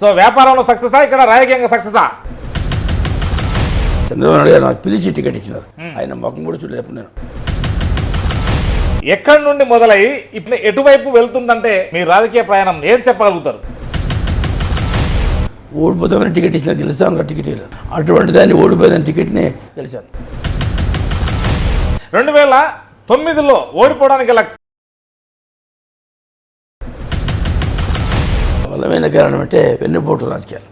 So వ్యాపారంలో సక్సెసా, ఇక్కడ రాజకీయంగా సక్సెసా? చంద్రబాబు నాయుడు గారు నాకు పిలిచి టికెట్ ఇచ్చినారు. ఆయన ముఖం కూడా చూడలేదు నేను. ఎక్కడి నుండి మొదలై ఇప్పుడు ఎటువైపు వెళ్తుందంటే మీ రాజకీయ ప్రయాణం ఏం చెప్పగలుగుతారు? ఓడిపోతామని టికెట్ ఇచ్చిన గెలుస్తాను టికెట్ ఇవ్వలేదు. అటువంటి దాన్ని ఓడిపోయిన టికెట్ని గెలిచాను. 2009లో ఓడిపోవడానికి గల బలమైన కారణం అంటే వెన్నుపోటు రాజకీయాలు.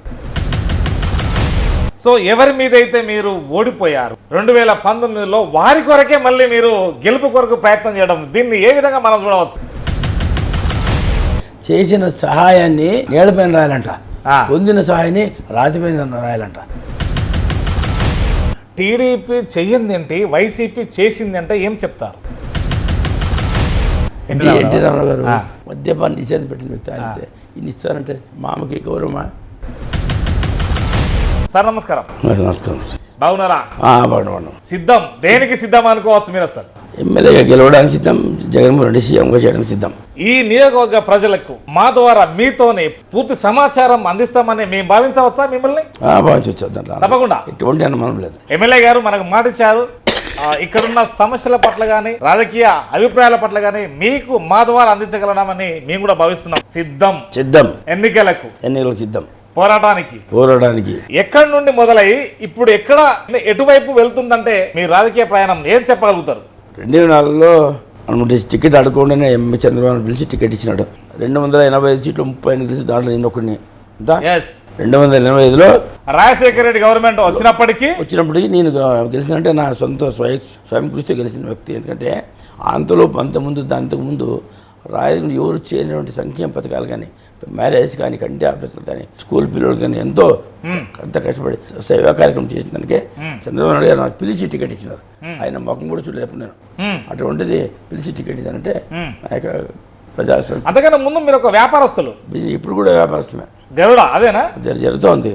సో ఎవరి మీద అయితే మీరు ఓడిపోయారు 2019లో వారి కొరకే మళ్ళీ మీరు గెలుపు కొరకు ప్రయత్నం చేయడం, దీన్ని ఏ విధంగా మనం చూడవచ్చు? చేసిన సహాయాన్ని నేలపైన రాయాలంట, పొందిన సహాయాన్ని రాతిపైన రాయాలంట. టీడీపీ చెయ్యింది ఏంటి, వైసీపీ చేసింది అంటే ఏం చెప్తారు? ఎన్టీ రామారావు గారు మద్యపాన్ని నిషేధం పెట్టిన వ్యక్తి. ఆయన ఇన్ని ఇస్తారంటే మామకి గౌరవమా? సార్ నమస్కారం. నమస్కారం. బాగున్నారా? బాగున్నాను. సిద్ధం దేనికి సిద్ధం అనుకోవచ్చు మీరు? సార్ ఎమ్మెల్యేగా గెలవడానికి సిద్ధం, జగన్మోహన్ రెడ్డి సీఎంగా చేయడానికి సిద్ధం. ఈ నియోజకవర్గ ప్రజలకు మా ద్వారా మీతోనే పూర్తి సమాచారం అందిస్తామని మేము భావించవచ్చా మిమ్మల్ని? భావించవచ్చు. తప్పకుండా, ఎటువంటి అనుమానం లేదు. ఎమ్మెల్యే గారు మనకు మాట ఇచ్చారు, ఇక్కడున్న సమస్యల పట్ల కానీ రాజకీయ అభిప్రాయాల పట్ల కానీ మీకు మా ద్వారా అందించగలమని మేము కూడా భావిస్తున్నాం. సిద్ధం ఎన్నికలకు సిద్ధం, పోరాటానికి. ఎక్కడి నుండి మొదలై ఇప్పుడు ఎటువైపు వెళ్తుందంటే మీ రాజకీయ ప్రయాణం ఏం చెప్పగలుగుతారు? 2004లో అనుకుంటే టికెట్ అడగకుండానే చంద్రబాబు పిలిచి టికెట్ ఇచ్చినాడు. 285 సీట్లు 30 గెలిచి దాంట్లో నేను ఒకరిని. 285లో రాజశేఖర రెడ్డి గవర్నమెంట్ వచ్చినప్పటికీ నేను గెలిచినంటే నా సొంత స్వయం కృషితో గెలిచిన వ్యక్తి. ఎందుకంటే అంతకుముందు రాయలు ఎవరు చేయనటువంటి సంక్షేమ పథకాలు కానీ, మ్యారేజ్ కానీ, కంటి ఆఫీసులు కానీ, స్కూల్ పిల్లలు కానీ ఎంతో కష్టపడి సేవా కార్యక్రమం చేసిన దానికే చంద్రబాబు నాయుడు గారు నాకు పిలిచి టికెట్ ఇచ్చినారు. ఆయన ముఖం కూడా చూడలేదు నేను. అటువంటిది పిలిచి టికెట్ ఇచ్చానంటే నా యొక్క ప్రజాస్వామ్యం. అంతకన్నా ముందు మీరు ఒక వ్యాపారస్తులు, ఇప్పుడు కూడా వ్యాపారస్తుమే. గరుడ అదేనా జరుగుతోంది.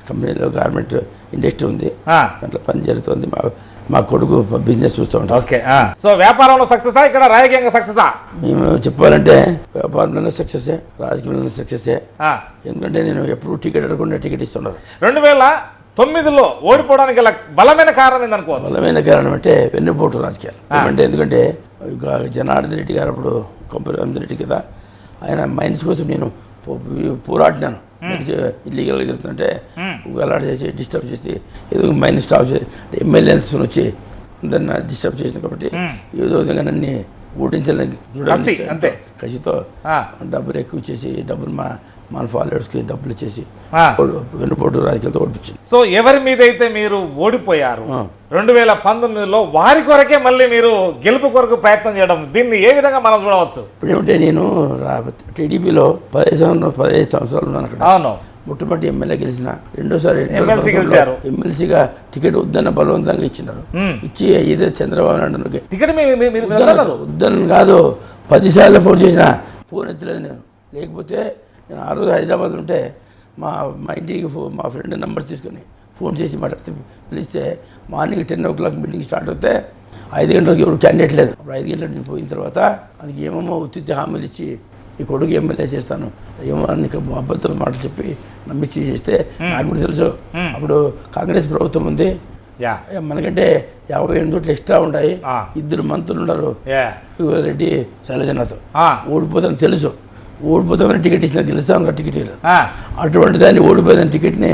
కంపెనీలో గార్మెంట్ ఇండస్ట్రీ ఉంది, దాంట్లో పని జరుగుతుంది. మా కొడుకు బిజినెస్ చూస్తూ ఉంటాం. ఓకే. సో వ్యాపారంలో సక్సెసా, ఇక్కడ రాజకీయంగా సక్సెసా? మేము చెప్పాలంటే వ్యాపారంలోనే సక్సెసే, రాజకీయంలో సక్సెసే. ఎందుకంటే నేను ఎప్పుడు టికెట్ అడగకుండా టికెట్ ఇస్తున్నారు. 2009లో ఓడిపోవడానికి గల బలమైన కారణం ఏందనుకోవచ్చు? బలమైన కారణం అంటే వెన్నుపోటు రాజకీయాలు. అంటే జనార్దన్ రెడ్డి గారు అప్పుడు కొంపరామరెడ్డి రెడ్డి కదా, ఆయన మైన్స్ కోసం నేను పోరాడినాను. ఇల్లీగల్గా జరుగుతుంటే గలాట్ చేసి డిస్టర్బ్ చేసి ఏదో మైండ్ స్టాప్ చేసి ఎమ్మెల్యేస్ వచ్చి అందరిని డిస్టర్బ్ చేసిన కాబట్టి ఏదో విధంగా నన్ను ఓటించాలని అంతే కసితో డబ్బులు ఎక్కువ చేసి మన ఫాలోవర్స్కి డబ్బులు ఇచ్చేసి వెన్నుపోటు రాజకీయాలతో ఓడిపించింది. సో ఎవరి మీద అయితే మీరు ఓడిపోయారు 2019లో వారి కొరకే మళ్ళీ మీరు గెలుపు కొరకు ప్రయత్నం చేయడం, దీన్ని ఏ విధంగా మనం చూడవచ్చు? ఇప్పుడు ఏమంటే నేను టీడీపీలో 15 సంవత్సరాలు ఉన్నాను అక్కడ. అవును. మొట్టమొదటి ఎమ్మెల్యే గెలిచిన, రెండోసారి ఎమ్మెల్సీగా టికెట్ వద్దన్న బలవంతంగా ఇచ్చినారు. ఇచ్చి ఇదే చంద్రబాబు నాయుడు టికెట్ వద్దని కాదు, 10 సార్లు ఫోన్ చేసిన ఫోన్ ఎత్తలేదు నేను. లేకపోతే నేను ఆ రోజు హైదరాబాద్ ఉంటే మా ఇంటికి మా ఫ్రెండ్ నెంబర్ తీసుకొని ఫోన్ చేసి మాట్లాడితే పిలిస్తే మార్నింగ్ 10 o'clock మీటింగ్ స్టార్ట్ అవుతే 5 గంటలకు ఎవరు క్యాండిడేట్ లేదు. అప్పుడు 5 గంటలకు నేను పోయిన తర్వాత అందుకు ఏమేమో ఉత్తి హామీలు ఇచ్చి ఈ కొడుకు ఎమ్మెల్యే చేస్తాను ఏమో నీకు అబద్ధం మాటలు చెప్పి నమ్మించి చేస్తే నాకు కూడా తెలుసు. అప్పుడు కాంగ్రెస్ ప్రభుత్వం ఉంది, మనకంటే 58 ఓట్లు ఎక్స్ట్రా ఉంటాయి, 2 మంత్రులు ఉన్నారు, రెడ్డి శైలజనాథ్. ఓడిపోతాను తెలుసు, ఓడిపోతామని టికెట్ ఇచ్చిన గెలుస్తాను టికెట్ ఇవ్వలేదు. అటువంటి దాన్ని ఓడిపోయిన టికెట్ని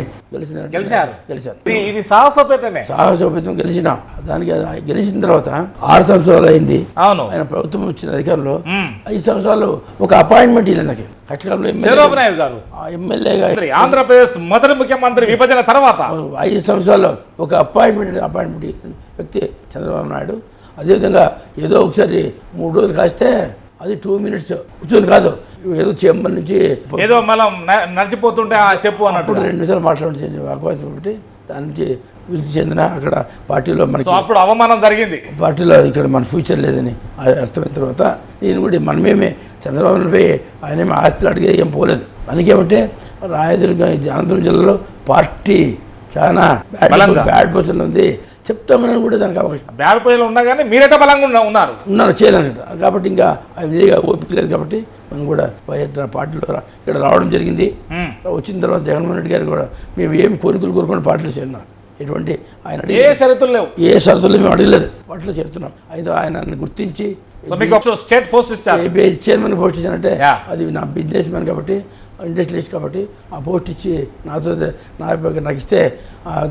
గెలిచాను. ఇది సాహసోపేతం గెలిచిన దానికి. గెలిచిన తర్వాత 6 సంవత్సరాలు అయింది. ఆయన ప్రభుత్వం వచ్చిన అధికారంలో 5 సంవత్సరాలు ఒక అపాయింట్మెంట్ ఇవ్వలేదు నాకు. కష్టకాలంలో ఎమ్మెల్యేగా ఆంధ్రప్రదేశ్ మొదటి ముఖ్యమంత్రి విభజన తర్వాత 5 సంవత్సరాలు ఒక అపాయింట్మెంట్ వ్యక్తి చంద్రబాబు నాయుడు. అదేవిధంగా ఏదో ఒకసారి 3 రోజులు కాస్తే అది 2 minutes కూర్చొని కాదు, ఏదో చేంబర్ నుంచి ఏదో మనం నడిచిపోతుంటే చెప్పు అన్నప్పుడు 2 నిమిషాలు మాట్లాడుతుంది అవకాశం ఒకటి. దాని నుంచి విరుచి చెందిన అక్కడ పార్టీలో మనకి అప్పుడు అవమానం జరిగింది. పార్టీలో ఇక్కడ మన ఫ్యూచర్ లేదని అర్థమైన తర్వాత నేను కూడా మనమేమే చంద్రబాబుపై ఆయనేమి ఆస్తులు అడిగే ఏం పోలేదు. మనకేమంటే రాయదుర్గ అనంతపురం జిల్లాలో పార్టీ చాలా బ్యాడ్ పొజిషన్ ఉంది. చెప్తామని కూడా దానికి అవకాశం బ్యాడ్ పొజిషన్లో ఉన్నా కానీ మీరైతే బలంగా ఉన్నారు చేయలేను కాబట్టి ఇంకా అవి ఓపిక లేదు కాబట్టి మనం కూడా పార్టీలో ఇక్కడ రావడం జరిగింది. వచ్చిన తర్వాత జగన్మోహన్ రెడ్డి గారు కూడా మేము ఏమి కోరికలు కోరుకుని పార్టీలో చేరినాం. ఎటువంటి ఆయన ఏ షరతులు లేవు, ఏ షరతులు మేము అడగలేదు, పార్టీలో చేరుతున్నాం. అయితే ఆయన గుర్తించి స్టేట్ పోస్ట్ ఇచ్చారు, చైర్మన్ పోస్ట్ ఇచ్చానంటే అది నా బిజినెస్ మ్యాన్ కాబట్టి ఇండస్ట్రియలిస్ట్ కాబట్టి ఆ పోస్ట్ ఇచ్చి నాకు ఇస్తే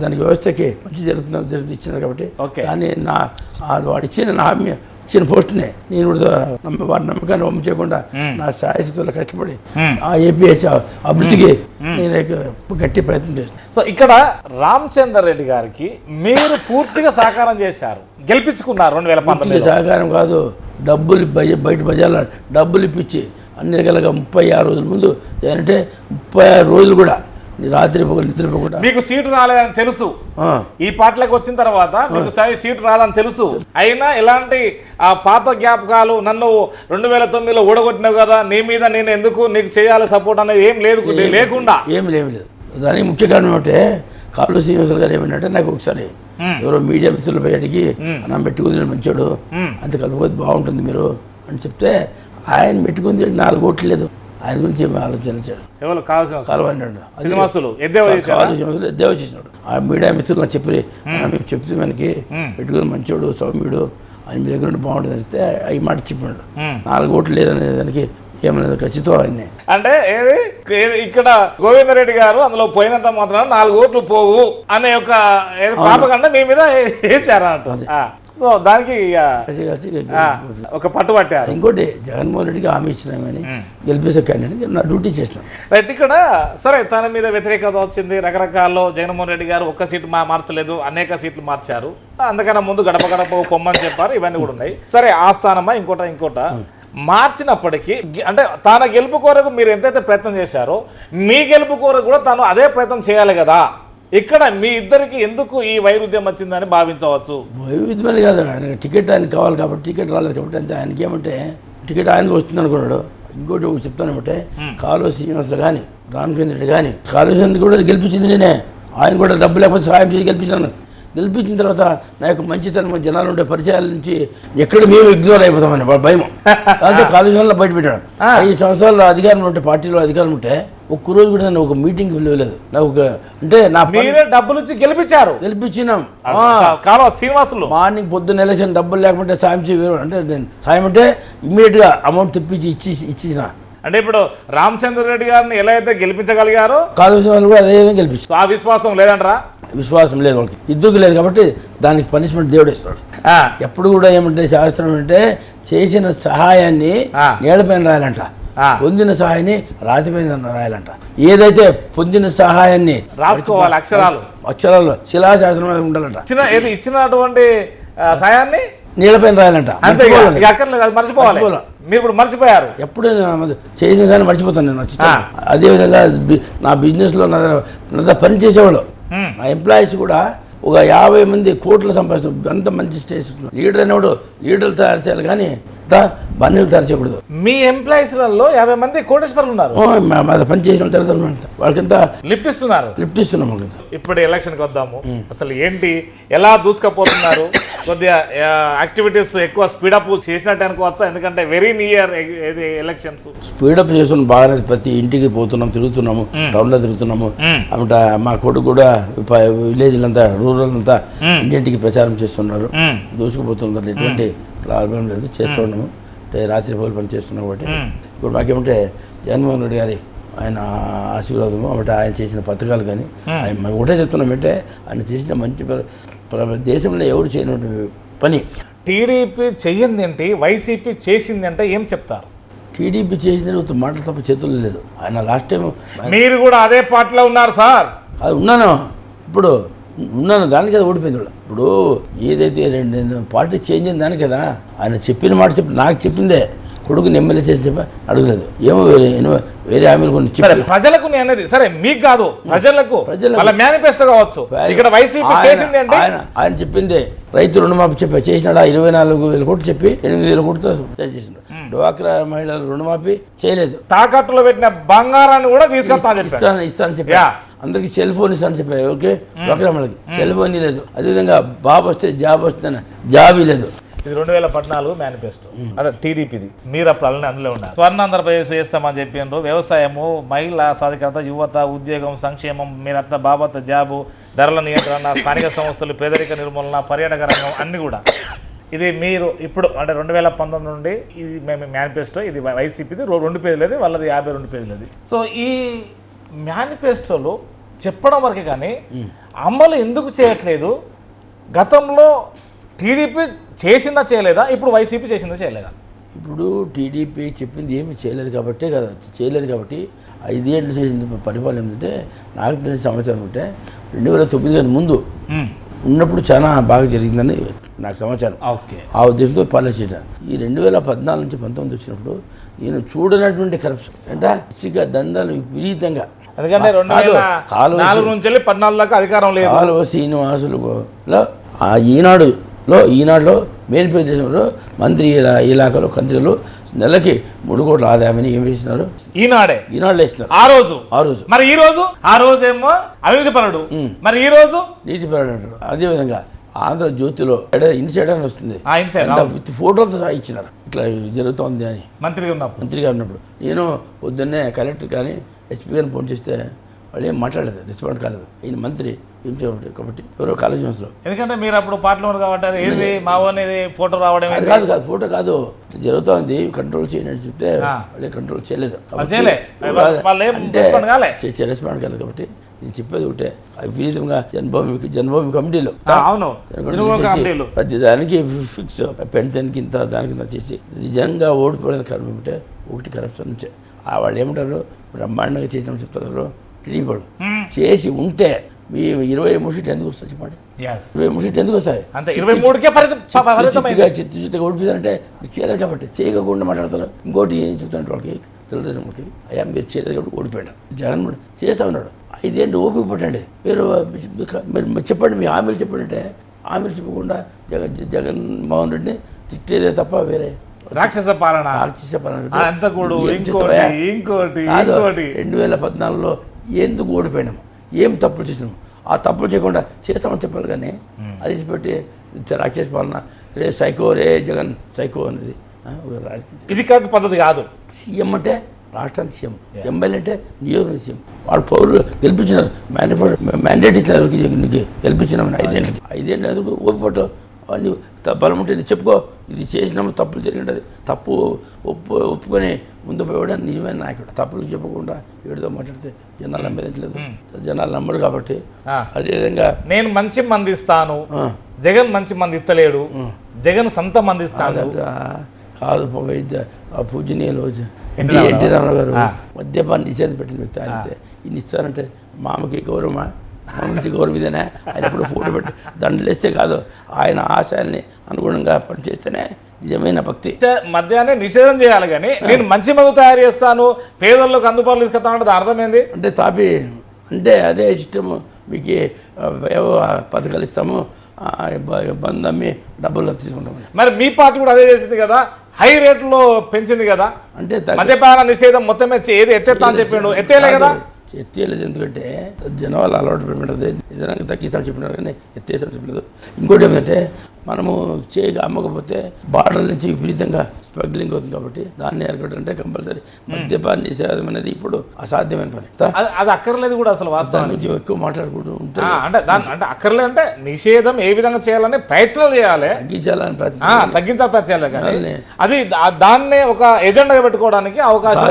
దానికి వ్యవస్థకి మంచి జరుగుతుంది ఇచ్చినారు కాబట్టి దాన్ని వాడు ఇచ్చిన నా హామీ ఇచ్చిన పోస్ట్నే నేను కూడా వారి నమ్మకాన్ని వమ్ము చేయకుండా నా శాయశక్తులు కష్టపడి ఆ ఏపీఎస్ అభివృద్ధికి నేను గట్టి ప్రయత్నం చేస్తాను. సో ఇక్కడ రామచందర్ రెడ్డి గారికి మీరు పూర్తిగా సహకారం చేశారు, గెలిపించుకున్నారు 2019. సహకారం కాదు, డబ్బులు బయట బజార్లో డబ్బులు ఇప్పించి అన్ని రకాలుగా 36 రోజుల ముందు అంటే 36 రోజులు కూడా రాత్రి పగలు నిద్రపోకుండా. మీకు సీటు రాలేదని తెలుసు, ఈ పార్టీలకు వచ్చిన తర్వాత మీకు సీటు రాదని తెలుసు, అయినా ఇలాంటి పాత జ్ఞాపకాలు నన్ను 2009లో ఓడగొట్టినావు కదా, నీ మీద నేను ఎందుకు నీకు చేయాలి సపోర్ట్ అనేది ఏం లేకుండా ఏమి లేదు. దానికి ముఖ్య కారణం ఏమంటే కాలువ శ్రీనివాసులు గారు ఏమంటే నాకు ఒకసారి ఎవరో మీడియా మిత్రులు బయటికి అన్నం పెట్టుకుంది మంచోడు అంత కలుపుకోతే బాగుంటుంది మీరు అని చెప్తే ఆయన పెట్టుకుంది 4 ఓట్లు లేదు. ఆయన గురించి ఏమి ఆలోచించాడు, ఎద్దేవా చేసినాడు. ఆ మీడియా మిత్రులు చెప్పి మేము చెప్తే మనకి పెట్టుకుని మంచోడు సౌమ్యుడు ఆయన మీ దగ్గర బాగుంటుంది అంటే ఈ మాట చెప్పాడు. 4 ఓట్లు లేదనే దానికి ఏమన్నా ఖచ్చితం ఆయన్ని అంటే ఇక్కడ గోవిందరెడ్డి గారు అందులో పోయినంత మాత్రం 4 ఓట్లు పోవు అనే ఒక పాపకండ మీ మీద వేసారంట. సో దానికి ఒక పట్టు పట్టారు. ఇంకోటి జగన్మోహన్ రెడ్డికి హామీ ఇచ్చినామని గెలిపేసే క్యాండిడేట్ నా డ్యూటీ చేసినాం. రైట్, ఇక్కడ సరే తన మీద వ్యతిరేకత వచ్చింది రకరకాల్లో. జగన్మోహన్ రెడ్డి గారు ఒక్క సీటు మార్చలేదు, అనేక సీట్లు మార్చారు. అందుకన్నా ముందు గడప గడప పొమ్మని చెప్పారు, ఇవన్నీ కూడా ఉన్నాయి. సరే ఆ స్థానమా ఇంకోట మార్చినప్పటికీ అంటే తన గెలుపు కొరకు మీరు ఎంతైతే ప్రయత్నం చేశారో మీ గెలుపు కొరకు కూడా తను అదే ప్రయత్నం చేయాలి కదా. ఇక్కడ మీ ఇద్దరికి ఎందుకు ఈ వైరుధ్యం వచ్చిందని భావించవచ్చు? వైరుధ్యమని కాదు, ఆయన టికెట్ ఆయనకు కావాలి కాబట్టి టికెట్ రాలేదు కాబట్టి అంతే. ఆయనకి ఏమంటే టికెట్ ఆయనకు వస్తుంది అనుకున్నాడు. ఇంకోటి చెప్తానంటే కాలువ శ్రీనివాసులు కానీ రామచంద్ర రెడ్డి కానీ కాలువ శ్రీనివాసులు కూడా గెలిపించింది నేనే. ఆయన కూడా డబ్బు లేకపోతే సహాయం చేసి గెలిపించాను. గెలిపించిన తర్వాత నా యొక్క మంచితనం జనాలు ఉండే పరిచయాల నుంచి ఎక్కడ మేము ఇగ్నోర్ అయిపోతామని భయం. దాంతో కాలేజీలో బయట పెట్టాడు. 5 సంవత్సరాల అధికారం ఉంటే పార్టీలో అధికారం ఉంటే ఒక్కరోజు కూడా నన్ను ఒక మీటింగ్కి పిలవలేదు. నాకు అంటే నా డబ్బులు ఇచ్చి గెలిపించినాం కాలువ శ్రీనివాసులు. మార్నింగ్ పొద్దున్న ఎలక్షన్ డబ్బులు లేకుంటే సాయం చేయరు అంటే సాయం అంటే ఇమ్మీడియట్గా అమౌంట్ తెప్పించి ఇచ్చిన. అంటే ఇప్పుడు రామచంద్ర రెడ్డి గారిని ఎలా అయితే గెలిపించగలిగారో కాలువ కూడా అదే గెలిపించారు. ఆ విశ్వాసం లేదంటారా? విశ్వాసం లేదు వాళ్ళకి, ఇద్దరికి లేదు కాబట్టి దానికి పనిష్మెంట్ దేవుడు ఇస్తాడు. ఎప్పుడు కూడా ఏమంటే శాస్త్రం అంటే చేసిన సహాయాన్ని నేలపైన రాయాలంట, పొందిన సహాయాన్ని రాతిపైన రాయాలంట. ఏదైతే పొందిన సహాయాన్ని రాసుకోవాలి, అక్షరాలు శిలాశాసనం ఉండాలంట. ఇచ్చినటువంటి సహాయాన్ని నీళ్ళపైన రాయాలంట. మర్చిపోవాలి. మీరు ఇప్పుడు మర్చిపోయారు. ఎప్పుడు చేసిన సార్ మర్చిపోతాను నేను. అదేవిధంగా నా బిజినెస్లో నా పని చేసేవాళ్ళు నా ఎంప్లాయీస్ కూడా ఒక 50 మంది కోట్లు సంపాదిస్తున్నారు. అంత మంచి స్టేజ్ లీడర్ అనేవాడు లీడర్లు తయారు చేయాలి కానీ బండిలు తయారు చేయకూడదు. మీ ఎంప్లాయీస్లలో 50 మంది కోటేశ్వర్లు ఉన్నారు. పని చేసిన తర్వాత వాళ్ళకింత లిఫ్ట్ ఇస్తున్నాం. ఇప్పుడు ఎలక్షన్కి వద్దాము. అసలు ఏంటి, ఎలా దూసుకపోతున్నారు? కొద్దిగా యాక్టివిటీస్ ఎక్కువ స్పీడప్ చేసినట్టు అనుకోవచ్చా? ఎందుకంటే వెరీ నియర్ ఎలక్షన్స్. స్పీడప్ చేస్తున్నాం బాగానే. ప్రతి ఇంటికి పోతున్నాం, తిరుగుతున్నాము, టౌన్లో తిరుగుతున్నాము. అంటే మా కొడుకు కూడా విలేజ్లంతా రూరల్ అంతా ఇంటింటికి ప్రచారం చేస్తున్నారు, దూసుకుపోతున్నారు. ఎటువంటి ప్రాబ్లం లేదు, చేస్తున్నాము. అంటే రాత్రి పగలు పని చేస్తున్నాం కాబట్టి ఇప్పుడు మాకేమంటే జగన్మోహన్ రెడ్డి గారి ఆయన ఆశీర్వాదము అంటే ఆయన చేసిన పథకాలు కానీ ఆయన ఒకటే చెప్తున్నామంటే ఆయన చేసిన మంచి దేశంలో ఎవరు చేయనటువంటి పని. టీడీపీ చెయ్యింది ఏంటి, వైసీపీ చేసింది అంటే ఏం చెప్తారు? టీడీపీ చేసింది మాట తప్ప చేతుల్లో లేదు. ఆయన లాస్ట్ టైం మీరు కూడా అదే పార్టీలో ఉన్నారు సార్. అది ఉన్నాను, ఇప్పుడు ఉన్నాను, దానికి కదా ఓడిపోయింది కూడా. ఇప్పుడు ఏదైతే పార్టీ చేంజ్ అయిన దానికి కదా ఆయన చెప్పిన మాట నాకు చెప్పిందే. కొడుకుని ఎమ్మెల్యే చేసి చెప్పి అడగలేదు. ఏమో వేరే హామీలు కొన్ని ప్రజలకు అనేది సరే మీకు కాదు, ప్రజలకు మేనిఫెస్టో కావచ్చు. ఇక్కడ వైసీపీ చేసింది అంటే ఆయన చెప్పిందే. రైతు రుణమాఫీ చేసినాడా 24,000 కోట్లు చెప్పి 8,000 కోట్లతో చేసినాడు. డ్వాక్రా మహిళలు రుణమాఫీ చేయలేదు. తాకట్టులో పెట్టిన బంగారాన్ని కూడా తీసుకొస్తాను ఇస్తాను చెప్పి అందరికి సెల్ ఫోన్ ఇస్తానని చెప్పారు. ఓకే ఒకరమ్మలకి సెల్ ఫోన్ లేదు. అదేవిధంగా బాబు వస్తే జాబ్ వస్తుందని జాబ్ లేదు. ఇది 2014 మేనిఫెస్టో అంటే టీడీపీది. మీరు అప్పుడు అలానే అందులో ఉన్నారు. స్వర్ణ ఆంధ్రప్రదేశ్ చేస్తామని చెప్పిండ్రు. వ్యవసాయము, మహిళా సాధికారత, యువత, ఉద్యోగం, సంక్షేమం, మీరంతా బాబత్ జాబు, ధరల నియంత్రణ, స్థానిక సంస్థలు, పేదరిక నిర్మూలన, పర్యాటక రంగం అన్ని కూడా. ఇది మీరు ఇప్పుడు అంటే 2019 నుండి ఇది మేము మేనిఫెస్టో, ఇది వైసీపీది 2 పేజీలది, వాళ్ళది 52 పేజీలది. సో ఈ మేనిఫెస్టోలో చెప్పడం వరకే కానీ అమలు ఎందుకు చేయట్లేదు? గతంలో టీడీపీ చేసిందా చేయలేదా, ఇప్పుడు వైసీపీ చేసిందా చేయలేదా? ఇప్పుడు టీడీపీ చెప్పింది ఏమీ చేయలేదు కాబట్టే కదా, చేయలేదు కాబట్టి 5 ఏళ్ళు చేసిన పరిపాలన ఏమిటంటే నాకు తెలిసిన సమాచారం ఉంటే 2009 కన్నా ముందు ఉన్నప్పుడు చాలా బాగా జరిగిందని నాకు సమాచారం. ఓకే, ఆ ఉద్దేశంతో పాలన చేయడం. ఈ 2014 నుంచి 19 వచ్చినప్పుడు నేను చూడనటువంటి కరప్షన్ అంటే ఇసుక దందాలు విపరీతంగా. ఎందుకంటే 2004 నుంచి 14 దాకా అధికారం లేదు. కాలువ శ్రీనివాసులలో ఈనాడులో మేనిఫెస్టో దేశంలో మంత్రి ఇలాకాలో కంత్రిలో నెలకి 3 కోట్ల ఆదాయమని ఏం వేసినారు? ఈనాడులో వేసినారు ఆ రోజు. మరి ఈ రోజు ఏమో అవినీతి పరుడు, మరి ఈ రోజు నీతి పరుడు అంటారు. అదేవిధంగా ఆంధ్రజ్యోతిలో ఇన్సైడ్ అని వస్తుంది, విత్ ఫోటోలతో ఇచ్చినారు. ఇట్లా జరుగుతోంది అని మంత్రిగా ఉన్నప్పుడు నేను పొద్దున్నే కలెక్టర్ కానీ ఎస్పీ గారిని ఫోన్ చేస్తే వాళ్ళు ఏం మాట్లాడలేదు, రెస్పాండ్ కాలేదు. ఈయన మంత్రి ఏం చేయబట్టి కాబట్టి ఎవరో కాలేజ్ న్యూస్లో. ఎందుకంటే మీరు అప్పుడు పార్టీలో కాబట్టి ఏది మా ఫోటో రావడం కాదు ఫోటో కాదు, జరుగుతోంది కంట్రోల్ చేయండి అని చెప్తే వాళ్ళు కంట్రోల్ చేయలేదు. రెస్పాండ్ కాలేదు కాబట్టి నేను చెప్పేది ఒకటే, విపరీతంగా జన్మభూమి కమిటీలో ప్రతి దానికి ఫిక్స్ పెన్షన్కి ఇంత దానికి ఇంత చేసి నిజంగా ఓడిపోయిన కారణం ఏమిటంటే ఒకటి కరప్షన్ నుంచే. వాళ్ళు ఏమంటారు బ్రహ్మాండంగా చేసినామని చెప్తారు. టీడీపీ చేసి ఉంటే మీ 23 సీట్లు ఎందుకు వస్తాయి చెప్పండి? 23 సీట్లు ఎందుకు వస్తాయి? చిత్తుగా ఓడిపోతారంటే చేయలేదు కాబట్టి. చేయకుండా మాట్లాడతారు. ఇంకోటి ఏం చెప్తారంటే వాళ్ళకి తెలుగుదేశం వాళ్ళకి, అయ్యా మీరు చేయలేదు కాబట్టి ఓడిపోయాడు. జగన్మోహన్ చేస్తా ఉన్నాడు. 5 ఏళ్ళు ఓపిక పట్టండి. మీరు చెప్పండి, మీ హామీలు చెప్పండి అంటే హామీలు చెప్పకుండా జగన్మోహన్ రెడ్డిని తిట్టేదే తప్ప వేరే రాక్షస పాలన 2014లో ఎందుకు ఓడిపోయినాము, ఏం తప్పులు చేసినాము, ఆ తప్పులు చేయకుండా చేస్తామని చెప్పాలి. కానీ అది పెట్టి రాక్షస పాలన, రే సైకో, రే జగన్ సైకో అనేది ఇది కరెక్ట్ పద్ధతి కాదు. సీఎం అంటే రాష్ట్రానికి సీఎం, ఎమ్మెల్యే అంటే నియోజకవర్గ సీఎం. వాళ్ళు పౌరులు గెలిపించినారు, మ్యాండేట్ ఇచ్చినారు, నీకు గెలిపించినామని 5 ఏళ్ళు ఎందుకు ఓపిపట్టు అవన్నీ బలం ఉంటే చెప్పుకో, ఇది చేసినప్పుడు తప్పులు జరిగింది, తప్పు ఒప్పుకొని ముందు పోయడం నిజమైన నాయకుడు. తప్పులు చెప్పకుండా ఏడుతో మాట్లాడితే జనాలు నమ్మేదట్లేదు, జనాలు నమ్మరు కాబట్టి. అదేవిధంగా నేను మంచి మంది ఇస్తాను, జగన్ మంచి మంది ఇస్తలేడు, జగన్ సొంత మంది ఇస్తాను కాదు. పూజనీయులు ఎన్టీ రామారావు గారు మద్యపాన్ని నిషేధం పెట్టిన వ్యక్తి. అయితే ఇన్ని ఇస్తానంటే మామకి గౌరవమా? మామూలు గౌరవం ఇదేనా? ఆయన ఎప్పుడు ఫోటో పెట్టి దండలేస్తే కాదు, ఆయన ఆశయాల్ని అనుగుణంగా పనిచేస్తేనే నిజమైన భక్తి. మద్యాన్ని నిషేధం చేయాలి కానీ నేను మంచి మందు తయారు చేస్తాను, పేదలకు అందుబాటులో తీసుకెళ్తాను అంటే అర్థమైంది అంటే తాపి అంటే అదే సిస్టము. మీకు పథకాలు ఇస్తాము, బంద్ అమ్మి డబ్బులు తీసుకుంటాము. మరి మీ పార్టీ కూడా అదే చేసింది కదా, హై రేట్లో పెంచింది కదా. అంటే మద్యపాన నిషేధం మొత్తం ఏది ఎత్తేస్తా అని చెప్పిండు, ఎత్తేలే కదా. ఎత్తేయలేదు, ఎందుకంటే జనాలు అలవాటు పెట్టినది నిజంగా తగ్గిస్తామని చెప్పినారు కానీ ఎత్తేసామని చెప్పలేదు. ఇంకోటి ఏమంటే మనము చేయగా అమ్మకపోతే బార్డర్ నుంచి విపరీతంగా స్మగ్లింగ్ అవుతుంది కాబట్టి దాన్ని ఎరగడంటే కంపల్సరీ మద్యపాన నిషేధం అనేది ఇప్పుడు అసాధ్యమైన పని. అది అక్కర్లేదు కూడా అసలు వాస్తవం నుంచి ఎక్కువ మాట్లాడుకుంటూ ఉంటే అంటే అక్కర్లేదు అంటే నిషేధం ఏ విధంగా చేయాలని ప్రయత్నాలు చేయాలి, తగ్గించాలని తగ్గించాలి ప్రయత్నాలు కానీ అది దాన్నే ఒక ఎజెండాగా పెట్టుకోవడానికి అవకాశం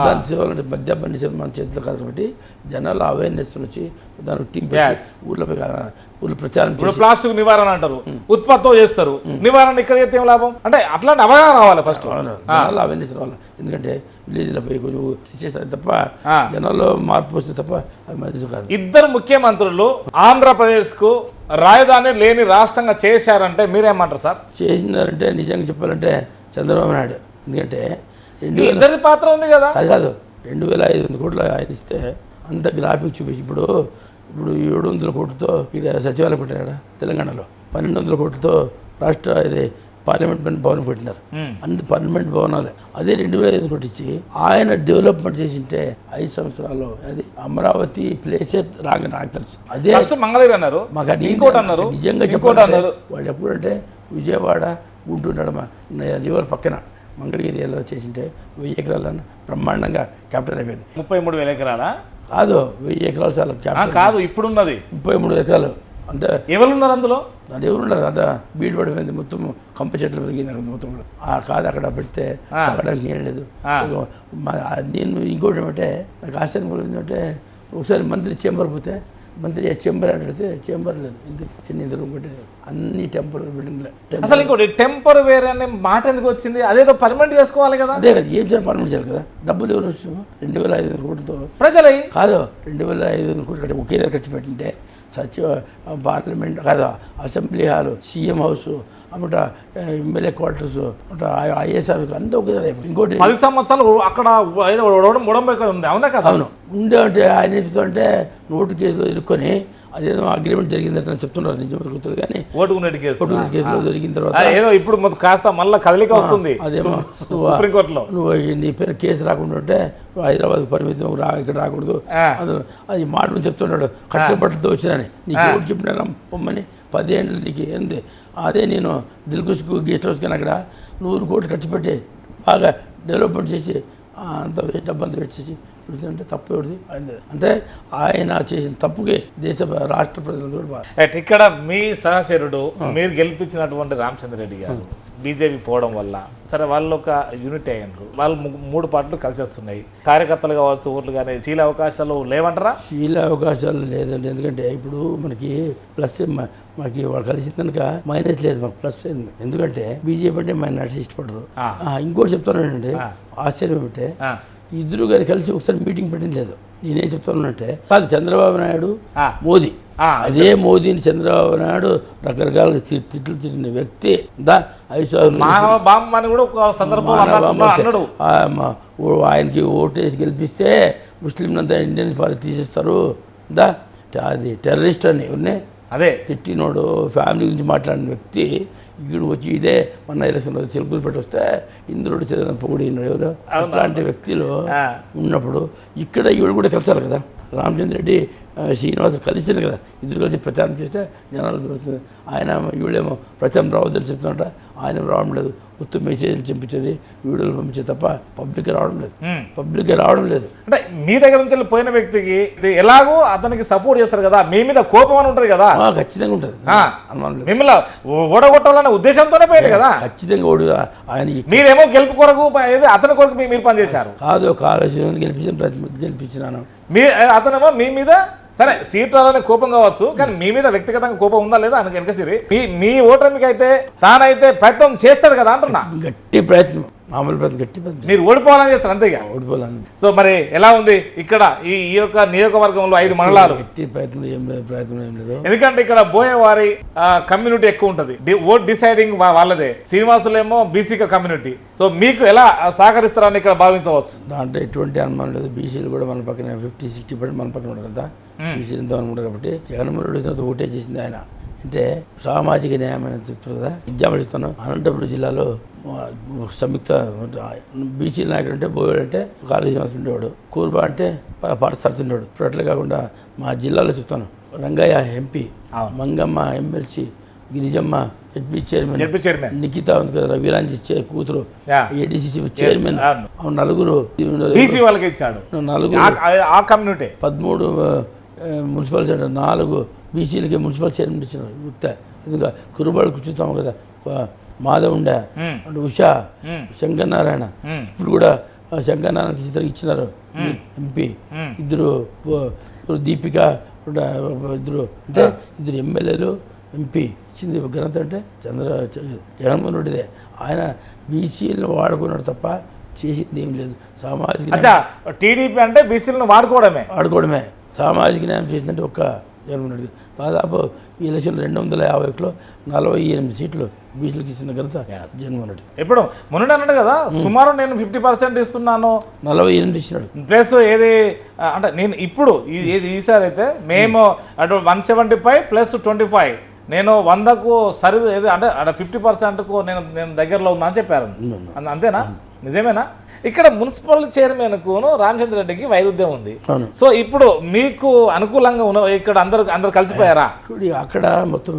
దాన్ని మద్యపాన నిషేధం మన చేతిలో కాదు కాబట్టి జనాలు అవేర్నెస్ వచ్చి దానికి టీం ఊళ్ళో ప్రచారం. ఇప్పుడు ప్లాస్టిక్ నివారణ అంటారు, ఉత్పత్తి చేస్తారు, నివారణ ఇక్కడ చేస్తే ఏం లాభం అంటే అట్లాంటి అవగాహన రావాలి ఫస్ట్, జనాలు అవేర్నెస్ రావాలి. ఎందుకంటే విలేజ్లో పోయి కొంచెం చేస్తారు తప్ప జనాల్లో మార్పు వస్తే తప్ప అది మంచిది కాదు. 2 ముఖ్యమంత్రులు ఆంధ్రప్రదేశ్ కు రాజధాని లేని రాష్ట్రంగా చేశారంటే మీరేమంటారు సార్? చేసినారంటే నిజంగా చెప్పాలంటే చంద్రబాబు నాయుడు. ఎందుకంటే ఇద్దరి పాత్ర ఉంది కదా. అది కాదు, 2500 కోట్లు ఆయన ఇస్తే అంత గ్రాఫిక్ చూపించి ఇప్పుడు 700 కోట్లతో ఇక్కడ సచివాలయం పెట్టాడు తెలంగాణలో, 1200 కోట్లతో రాష్ట్ర ఇది పార్లమెంట్ భవనం పెట్టినారు. అన్ని పార్లమెంట్ భవనాలే. అదే 2005 కొట్టించి ఆయన డెవలప్మెంట్ చేసింటే 5 సంవత్సరాలు అది అమరావతి ప్లేసే రాగా నాకు తెలుసు. అదే మంగళగిరి అన్నారు, మాకు అది ఇంకోటి అన్నారు, నిజంగా చెప్పాలంటే వాళ్ళు ఎప్పుడంటే విజయవాడ గుంటూరు నడమ రివర్ పక్కన మంగళగిరి ఏరియాలో చేసింటే 1000 ఎకరాలన్నా బ్రహ్మాండంగా క్యాపిటల్ అయిపోయింది. 33,000 ఎకరాలా? కాదు, 1000 ఎకరాలు చాలా క్యాపిటల్ కాదు, ఇప్పుడున్నది 33 ఎకరాలు. అంతే ఎవరున్నారు అందులో? అది ఎవరున్నారు అంత బీడ్ పడిపోయింది, మొత్తం కంప చెట్లు పెరిగింది అక్కడ మొత్తం. కాదు అక్కడ పెడితే తాగడానికి నీళ్ళు లేదు. నేను ఇంకోటి ఏమంటే నాకు ఆశ్చర్యం ఏంటంటే ఒకసారి మంత్రి చేంబర్ పోతే మంత్రి చేంబర్ అంటే చేంబర్ లేదు, ఇంత చిన్న రూమ్ పెట్టేది, అన్ని టెంపరీ బిల్డింగ్లే. అసలు ఇంకోటి టెంపర్ వేరే అనే మాట ఎందుకు వచ్చింది? అదేదో పర్మనెంట్ చేసుకోవాలి కదా. అదే కదా, ఏం చేయాలి, పర్మనెంట్ చేయాలి కదా. డబ్బులు ఎవరు వచ్చాము 2,500 కోట్లతో ప్రజలు కాదు 2,500 కోట్లు ఖర్చు ఒకే దగ్గర ఖర్చు పెట్టింటే సచివ పార్లమెంట్ కాదు, అసెంబ్లీ హాలు, సీఎం హౌస్, అన్నమాట ఎమ్మెల్యే క్వార్టర్స్, ఐఏఎస్ ఆఫీస్ అంతా ఒకే దగ్గర. ఇంకోటి 10 సంవత్సరాలు అక్కడ ఉడంబెక్కడ ఉంది, అవునా కదా? అవును ఉండే అంటే ఆయన చెప్తుంటే నోటు కేసులో ఇరుక్కొని అదేదో అగ్రిమెంట్ జరిగిందంటే చెప్తున్నారు, నిజం గుర్తుంది కానీ ఓటుకునేటి కేసులో జరిగిన తర్వాత ఏదో ఇప్పుడు కాస్త మళ్ళీ కదలిక వస్తుంది అదేమో సుప్రీంకోర్టులో నువ్వు నీ పేరు కేసు రాకుండా ఉంటే నువ్వు హైదరాబాద్ పరిమితం ఇక్కడ రాకూడదు అందులో అది మాట నువ్వు చెప్తున్నాడు. కట్టబట్టలతో వచ్చినాని నీకు ఓటు చెప్పినా పొమ్మని 10 ఏళ్ళు నీకు ఏంది. అదే నేను దిల్కుష్కు గెస్ట్ హౌస్కి అక్కడ 100 కోట్లు ఖర్చు పెట్టి బాగా డెవలప్మెంట్ చేసి అంత డబ్బంతా పెట్టేసి అంటే తప్పు ఎవరిది అంటే ఆయన చేసిన తప్పుకి రాష్ట్ర ప్రజలు కూడా. ఇక్కడ మీ సహచరుడు మీరు గెలిపించినటువంటి రామచంద్రరెడ్డి గారు బీజేపీ పోవడం వల్ల సరే వాళ్ళు ఒక యూనిట్ అయ్యారు, వాళ్ళు 3 పార్టీలు కలిసి వస్తున్నాయి. కార్యకర్తలు కావచ్చు, ఓట్లు కానీ చీల అవకాశాలు లేవంటారా? చీల అవకాశాలు లేదండి, ఎందుకంటే ఇప్పుడు మనకి ప్లస్ మాకు వాళ్ళు కలిసి కనుక మైనస్ లేదు, మాకు ప్లస్ అయింది. ఎందుకంటే బీజేపీ అంటే మైనారిటీ ఇష్టపడరు. ఇంకోటి చెప్తానండి, ఆశ్చర్యం ఏమిటంటే ఇద్దరు గారు కలిసి ఒకసారి మీటింగ్ పెట్టింది లేదు. నేనేం చెప్తానంటే కాదు, చంద్రబాబు నాయుడు మోదీ, అదే మోదీని చంద్రబాబు నాయుడు రకరకాలుగా తిట్లు తిట్టిన వ్యక్తి. ఆయనకి ఓటేసి గెలిపిస్తే ముస్లింలంతా ఇండియన్స్ పార్టీ తీసేస్తారు అది టెర్రరిస్ట్ అని ఎవరినే అదే తిట్టినోడు, ఫ్యామిలీ గురించి మాట్లాడిన వ్యక్తి ఇక్కడ వచ్చి ఇదే మన ఎలక్షన్లో చిలుకులు పెట్టి వస్తే ఇంద్రుడు చదివిన పొగిడినాడు ఎవరు. అట్లాంటి వ్యక్తులు ఉన్నప్పుడు ఇక్కడ ఈవిడ కూడా కలిసారు కదా. రామచంద్ర రెడ్డి శ్రీనివాస్ కలిసింది కదా, ఇద్దరు కలిసి ప్రచారం చేస్తే జనాలు దొరుకుతుంది. ఆయన వీళ్ళేమో ప్రచారం రావద్దని చెప్తున్నట, ఆయన రావడం లేదు. ఉత్తమ మెసేజ్లు చెప్పించేది, వీడియోలు పంపించేది తప్ప పబ్లిక్ రావడం లేదు. అంటే మీ దగ్గర నుంచి పోయిన వ్యక్తికి ఎలాగో అతనికి సపోర్ట్ చేస్తారు కదా, మీ మీద కోపం అని ఉంటుంది కదా. ఖచ్చితంగా ఉంటుంది, మిమ్మల్ని ఓడగొట్టాలనే ఉద్దేశంతోనే పోయింది కదా. ఖచ్చితంగా ఓడి ఆయన మీరేమో గెలుపు కొరకు అతని కొరకు మీరు పనిచేశారు కాదు, కాలేజీలో గెలిపించినాను. అతనేమో మీ మీద సరే సీట్ రావాలని కోపం కావచ్చు, కానీ మీ మీద వ్యక్తిగతంగా కోపం ఉందా లేదా అని వెనక సిరి మీ ఓటమికి అయితే తానైతే ప్రయత్నం చేస్తాడు కదా అంటున్నా. గట్టి ప్రయత్నం, మామూలు ప్రయత్నం, గట్టి ప్రయత్నం. మీరు ఓడిపోవాలని చేస్తారు అంతేగా, ఓడిపోవాలని. సో మరి ఎలా ఉంది ఇక్కడ ఈ యొక్క నియోజకవర్గంలో 5 మండలాలు? గట్టి ప్రయత్నం ఏం లేదు, ఎందుకంటే ఇక్కడ బోయేవారి కమ్యూనిటీ ఎక్కువ ఉంటుంది, ఓట్ డిసైడింగ్ వాళ్ళదే. శ్రీనివాసులేమో బీసీ కమ్యూనిటీ. సో మీకు ఎలా సహకరిస్తారని ఇక్కడ భావించవచ్చు? దాంట్లో ఎటువంటి అనుమానం లేదు. బీసీలు కూడా మన పక్కన 50-60% మన పక్కన ఉంటారు కదా, బీసీలు ఎంతో అనుకుంటారు. కాబట్టి జగన్మోహన్ రెడ్డి ఓటే చేసింది ఆయన అంటే సామాజిక న్యాయం అని చెప్తారు కదా. ఎగ్జాంపుల్ చెప్తాను, అనంతపురం జిల్లాలో సంయుక్త బీసీ నాయకుడు అంటే బోయడు అంటే కాళేజీ ఉండేవాడు, కూర్బా అంటే పాఠశాల ఉండేవాడు. ఇప్పుడు అట్లా కాకుండా మా జిల్లాలో చెప్తాను, Rangaiah MP, Mangamma MLC, Girijamma ZP chairman, Nikhita ఉంది కదా రవిలాంజీ కూతురు ఏడీసీసీ చైర్మన్, నలుగురు వాళ్ళకి ఇచ్చాడు. 13 మున్సిపల్ సెంటర్, 4 బీసీలకి మున్సిపల్ చైర్మన్ ఇచ్చినారు. గుర్తా ఇంకా కురుబాడు కూర్చుతాము కదా, మాధవ్ ఉండే, ఉషా, శంకరనారాయణ, ఇప్పుడు కూడా శంకరనారాయణకి ఇచ్చినారు ఎంపీ. ఇద్దరు దీపిక, ఇద్దరు అంటే ఇద్దరు ఎమ్మెల్యేలు, ఎంపీ ఇచ్చింది ఘనత అంటే జగన్మోహన్ రెడ్డిదే. ఆయన బీసీలను వాడుకున్నాడు తప్ప చేసింది ఏం లేదు. సామాజిక టీడీపీ అంటే బీసీలను వాడుకోవడమే. సామాజిక న్యాయం చేసిందంటే ఒక్క జగన్మోహన్ రెడ్డి. దాదాపు ఈ ఎలక్షన్ 251లో 48 సీట్లు బీసీలకు ఇచ్చిన ఘనత జగన్మోహన్ రెడ్డి. ఇప్పుడు మొన్న అన్నాడు కదా, సుమారు నేను 50% ఇస్తున్నాను, 48 ఇచ్చినాడు. ప్లస్ ఏది అంటే నేను ఇప్పుడు ఈసారి అయితే మేము అటు 175 + 25 నేను 100కు ఏది అంటే 50%కు నేను దగ్గరలో ఉన్నా అని చెప్పారు. అంతేనా? నిజమేనా? ఇక్కడ మున్సిపల్ చైర్మన్కు రామచంద్ర రెడ్డికి వైరుధ్యం ఉంది. సో ఇప్పుడు మీకు అనుకూలంగా ఉన్న ఇక్కడ అందరు కలిసిపోయారా? అక్కడ మొత్తం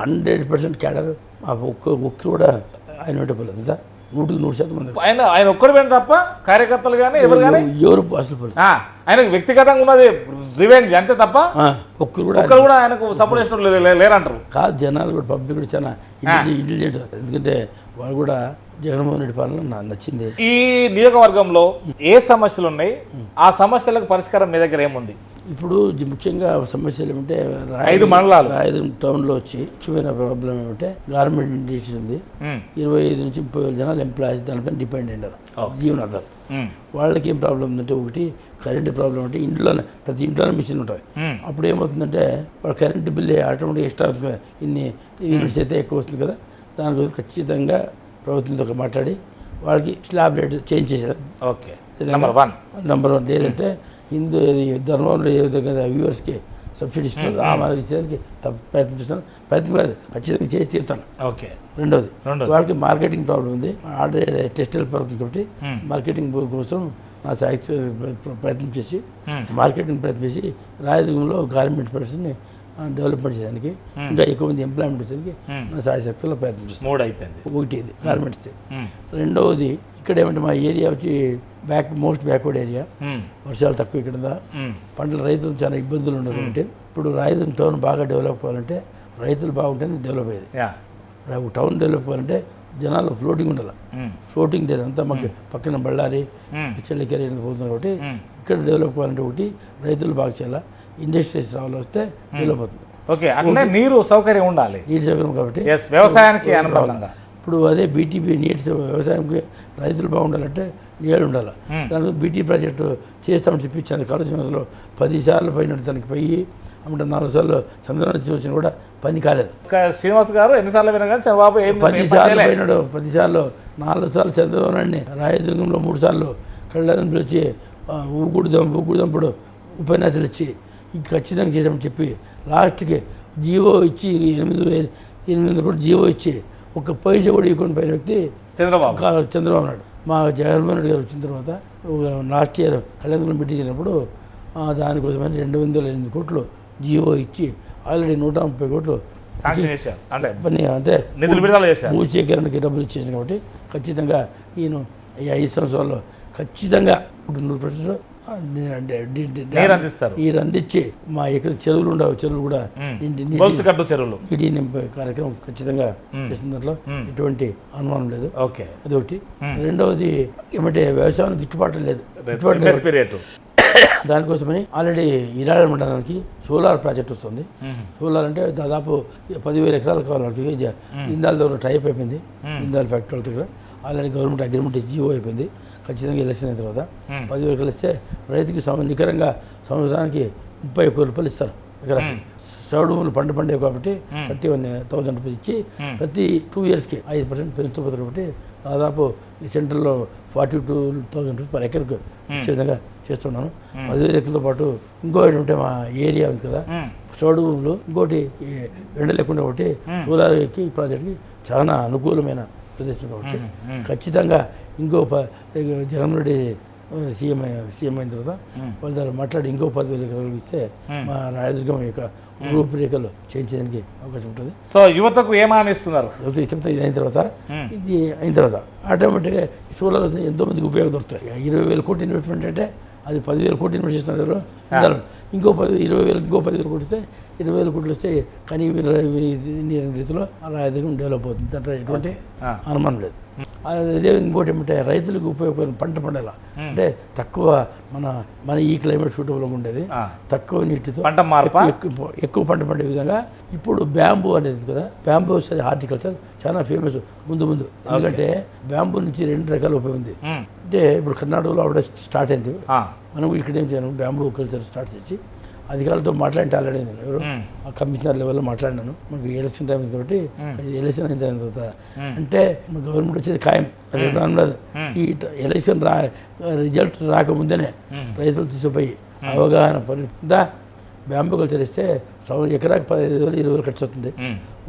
100% క్యాడర్ ఒక్కరు కూడా ఆయన వెంటపోలేదు. 100% మంది ఆయన ఒక్కరు వెంట తప్ప కార్యకర్తలు కానీ ఎవరు కానీ ఎవరు అసలు ఆయనకు వ్యక్తిగతంగా ఉన్నది రివెంజ్ అంతే తప్ప ఒక్కరు కూడా ఆయనకు సపోర్ట్ చేసిన లేరంటారు. కాదు, జనాలు కూడా పబ్లిక్ కూడా చాలా ఇంటెలిజెంట్. ఎందుకంటే వాళ్ళు కూడా జగన్మోహన్ రెడ్డి పాలన నచ్చింది. ఈ నియోజకవర్గంలో ఏ సమస్యలు ఉన్నాయి, ఆ సమస్యలకు పరిష్కారం మీ దగ్గర ఏముంది? ఇప్పుడు ముఖ్యంగా సమస్యలు ఏమంటే 5 మండలాలు రాయదుర్గం టౌన్లో వచ్చి ముఖ్యమైన ప్రాబ్లం ఏమంటే గవర్నమెంట్ ఇండస్ట్రీ ఉంది. 25 నుంచి 30,000 జనాలు ఎంప్లాయీస్ దానిపైన డిపెండ్ అయినారు జీవనాధారం. వాళ్ళకి ఏం ప్రాబ్లం ఉందంటే, ఒకటి కరెంటు ప్రాబ్లం అంటే ప్రతి ఇంట్లోనే మిషన్ ఉంటాయి. అప్పుడు ఏమవుతుందంటే వాళ్ళ కరెంటు బిల్లు ఆటోమేటిక్ ఎక్స్ట్రా ఇన్ని యూనిట్స్ అయితే ఎక్కువ వస్తుంది కదా, దానికోసం ఖచ్చితంగా ప్రభుత్వంతో మాట్లాడి వాళ్ళకి స్లాబ్ రేట్ చేంజ్ చేశారు. Okay, number 1. లేదంటే హిందూ ధర్మంలో ఏ విధంగా వ్యూవర్స్కి సబ్సిడీ ఇస్తున్నారు ఆ మాదిరి ఇచ్చేదానికి ప్రయత్నం చేస్తాను. ప్రయత్నం కాదు, ఖచ్చితంగా చేసి తీరుతాను. ఓకే. రెండోది, వాళ్ళకి మార్కెటింగ్ ప్రాబ్లం ఉంది. ఆర్డర్ టెక్స్టైల్ ప్రాబ్లం కాబట్టి మార్కెటింగ్ కోసం నా సాహిత్య ప్రయత్నం చేసి మార్కెటింగ్ ప్రయత్నం చేసి రాయదుర్గంలో గార్మెంట్ పరిస్థితిని డెవలప్మెంట్ చేయడానికి ఇంకా ఎక్కువ మంది ఎంప్లాయ్మెంట్ వచ్చేందుకు నా సాయశక్తుల్లో ప్రయత్నం చేస్తాను. 3 అయిపోయింది. ఒకటి ఇది గార్మెంట్స్. రెండవది, ఇక్కడ ఏమంటే మా ఏరియా వచ్చి మోస్ట్ బ్యాక్వర్డ్ ఏరియా, వర్షాలు తక్కువ ఇక్కడ, పంటలు రైతులు చాలా ఇబ్బందులు ఉండవు. కాబట్టి ఇప్పుడు రాయదుర్గం టౌన్ బాగా డెవలప్ అవ్వాలంటే రైతులు బాగుంటేనే డెవలప్ అయ్యేది. టౌన్ డెవలప్ అవ్వాలంటే జనాలు ఫ్లోటింగ్ ఉండాలి. ఫ్లోటింగ్ లేదు, అంతా మాకు పక్కన బళ్ళారి చెల్లికెర పోతున్నారు. కాబట్టి ఇక్కడ డెవలప్ అవ్వాలంటే ఒకటి రైతులు బాగా చేయాలి, ఇండస్ట్రీస్ రావాలి, వస్తే డెవలప్ అవుతుంది. ఓకే, అట్లనే నీరు సౌకర్యం ఉండాలి. నీటి సౌకర్యం కాబట్టి వ్యవసాయానికి అనుకూలంగా ఇప్పుడు అదే బీటీపీ నీటి వ్యవసాయంకి రైతులు బాగుండాలంటే నీళ్ళు ఉండాలి. దానికి బీటీ ప్రాజెక్టు చేస్తామని చెప్పించింది. కాలుష్యంలో 10 సార్లు పైన దానికి పోయి అంటే 4 సార్లు చంద్రబాబు వచ్చినా కూడా పని కాలేదు. శ్రీనివాస్ గారు ఎన్నిసార్లు విన్నా కానీ చంద్రబాబు 10 సార్లు పోయినాడు. 10 సార్లు 4 సార్లు చంద్రబాబు నాయుడిని రాయదుర్గంలో 3 సార్లు కళ్ళని వచ్చి ఊగుడుదంపుడు ఉపన్యాసాలు ఇచ్చి ఖచ్చితంగా చేసామని చెప్పి లాస్ట్కి జీవో ఇచ్చి 8,000 కూడా జీవో ఇచ్చి ఒక పైసా కూడా ఇవ్వకుండా పోయిన వ్యక్తి చంద్రబాబు నాయుడు. మా జగన్మోహన్ రెడ్డి గారు వచ్చిన తర్వాత లాస్ట్ ఇయర్ కళ్యాణంలో మీటింగ్ చేసినప్పుడు దానికోసమని 208 కోట్లు జీవో ఇచ్చి ఆల్రెడీ 130 కోట్లు పని అంటే భూసేకరణకి డబ్బులు ఇచ్చేసింది. కాబట్టి ఖచ్చితంగా ఈయన ఈ 5 సంవత్సరాల్లో ఖచ్చితంగా 100% నీరు అందించి మా ఇక్కడ చెరువులు ఉండవు, చెరువులు కూడా చెరువులు నీటి నింపే కార్యక్రమం ఖచ్చితంగా చేసిన దాంట్లో ఎటువంటి అనుమానం లేదు. అదొకటి. రెండవది ఏమంటే వ్యవసాయం గిట్టుబాటు లేదు. దానికోసమని ఆల్రెడీ ఇరాళ మండలానికి సోలార్ ప్రాజెక్ట్ వస్తుంది. సోలార్ అంటే దాదాపు 10,000 ఎకరాలు కావాలి. ఇందాల దగ్గర టైప్ అయిపోయింది. ఇందాల ఫ్యాక్టరీ దగ్గర ఆల్రెడీ గవర్నమెంట్ అగ్రిమెంట్ జీవో అయిపోయింది. ఖచ్చితంగా ఎలక్షన్ అయిన తర్వాత 10,000 ఎకరాలు ఇస్తే రైతుకి నికరంగా సంవత్సరానికి 31 రూపాయలు ఇస్తారు ఎకరాకి. చౌడు భూములు పండేవి కాబట్టి 31,000 రూపాయలు ఇచ్చి ప్రతి 2 ఇయర్స్కి 5% పెంచుతుంది. కాబట్టి దాదాపు సెంట్రల్లో 42,000 రూపీస్ పర్ ఎకర్కి ఇచ్చే విధంగా చేస్తున్నాను. 10,000 ఎకరాలతో పాటు ఇంకోటి ఉంటే మా ఏరియా ఉంది కదా, చౌడు భూములు ఇంకోటి ఎండ లేకుండా ఒకటి సోలార్కి ప్రాజెక్ట్కి చాలా అనుకూలమైన ప్రదేశం. కాబట్టి ఖచ్చితంగా ఇంకో జగన్మోహన్ రెడ్డి సీఎం అయిన తర్వాత వాళ్ళ దగ్గర మాట్లాడి ఇంకో 10,000 ఎకరాలు ఇస్తే మా రాయదుర్గం యొక్క రూపురేఖలు చేయించడానికి అవకాశం ఉంటుంది. సో యువతకు ఏం హామీ ఇస్తున్నారు? చెప్తా ఇది అయిన తర్వాత ఆటోమేటిక్గా సోలార్ ఎంతోమందికి ఉపయోగం దొరుకుతాయి. 20,000 కోట్లు ఇన్వెస్ట్మెంట్ అంటే అది 10,000 కోట్లు ఇన్వెస్ట్ చేస్తున్నారు. ఇంకో 20,000 ఇంకో 10,000 కోట్లు ఇస్తే 20,000 కోట్లు వస్తే కానీ రీతిలో రాయదుర్గం డెవలప్ అవుతుంది. దాంట్లో ఎటువంటి అనుమానం లేదు. అదే ఇంకోటి ఏమంటే రైతులకు ఉపయోగపడిన పంట పండేలా అంటే తక్కువ మన ఈ క్లైమేట్ సూటబుల్గా ఉండేది, తక్కువ నీటితో ఎక్కువ పంట పండే విధంగా ఇప్పుడు బ్యాంబూ అనేది కదా, బ్యాంబూ వస్తుంది హార్టికల్చర్ చాలా ఫేమస్ ముందు. ఎందుకంటే బ్యాంబూ నుంచి 2 రకాల ఉపయోగం ఉంది. అంటే ఇప్పుడు కర్ణాటకలో ఆవిడ స్టార్ట్ అయింది. మనం ఇక్కడ ఏం చేయను, బ్యాంబూ కల్చర్ స్టార్ట్ చేసి అధికారులతో మాట్లాడితే ఆల్రెడీ నేను ఎవరు కమిషనర్ లెవెల్లో మాట్లాడినాను. మనకి ఎలక్షన్ టైం కాబట్టి ఎలక్షన్ అయిన తర్వాత అంటే గవర్నమెంట్ వచ్చేది ఖాయం రాదు. ఈ ఎలక్షన్ రిజల్ట్ రాకముందేనే రైతులు తీసుకుపోయి అవగాహన బ్యాంబూ కల్చర్ ఇస్తే ఎకరాకి 15,000 20,000 ఖర్చు అవుతుంది.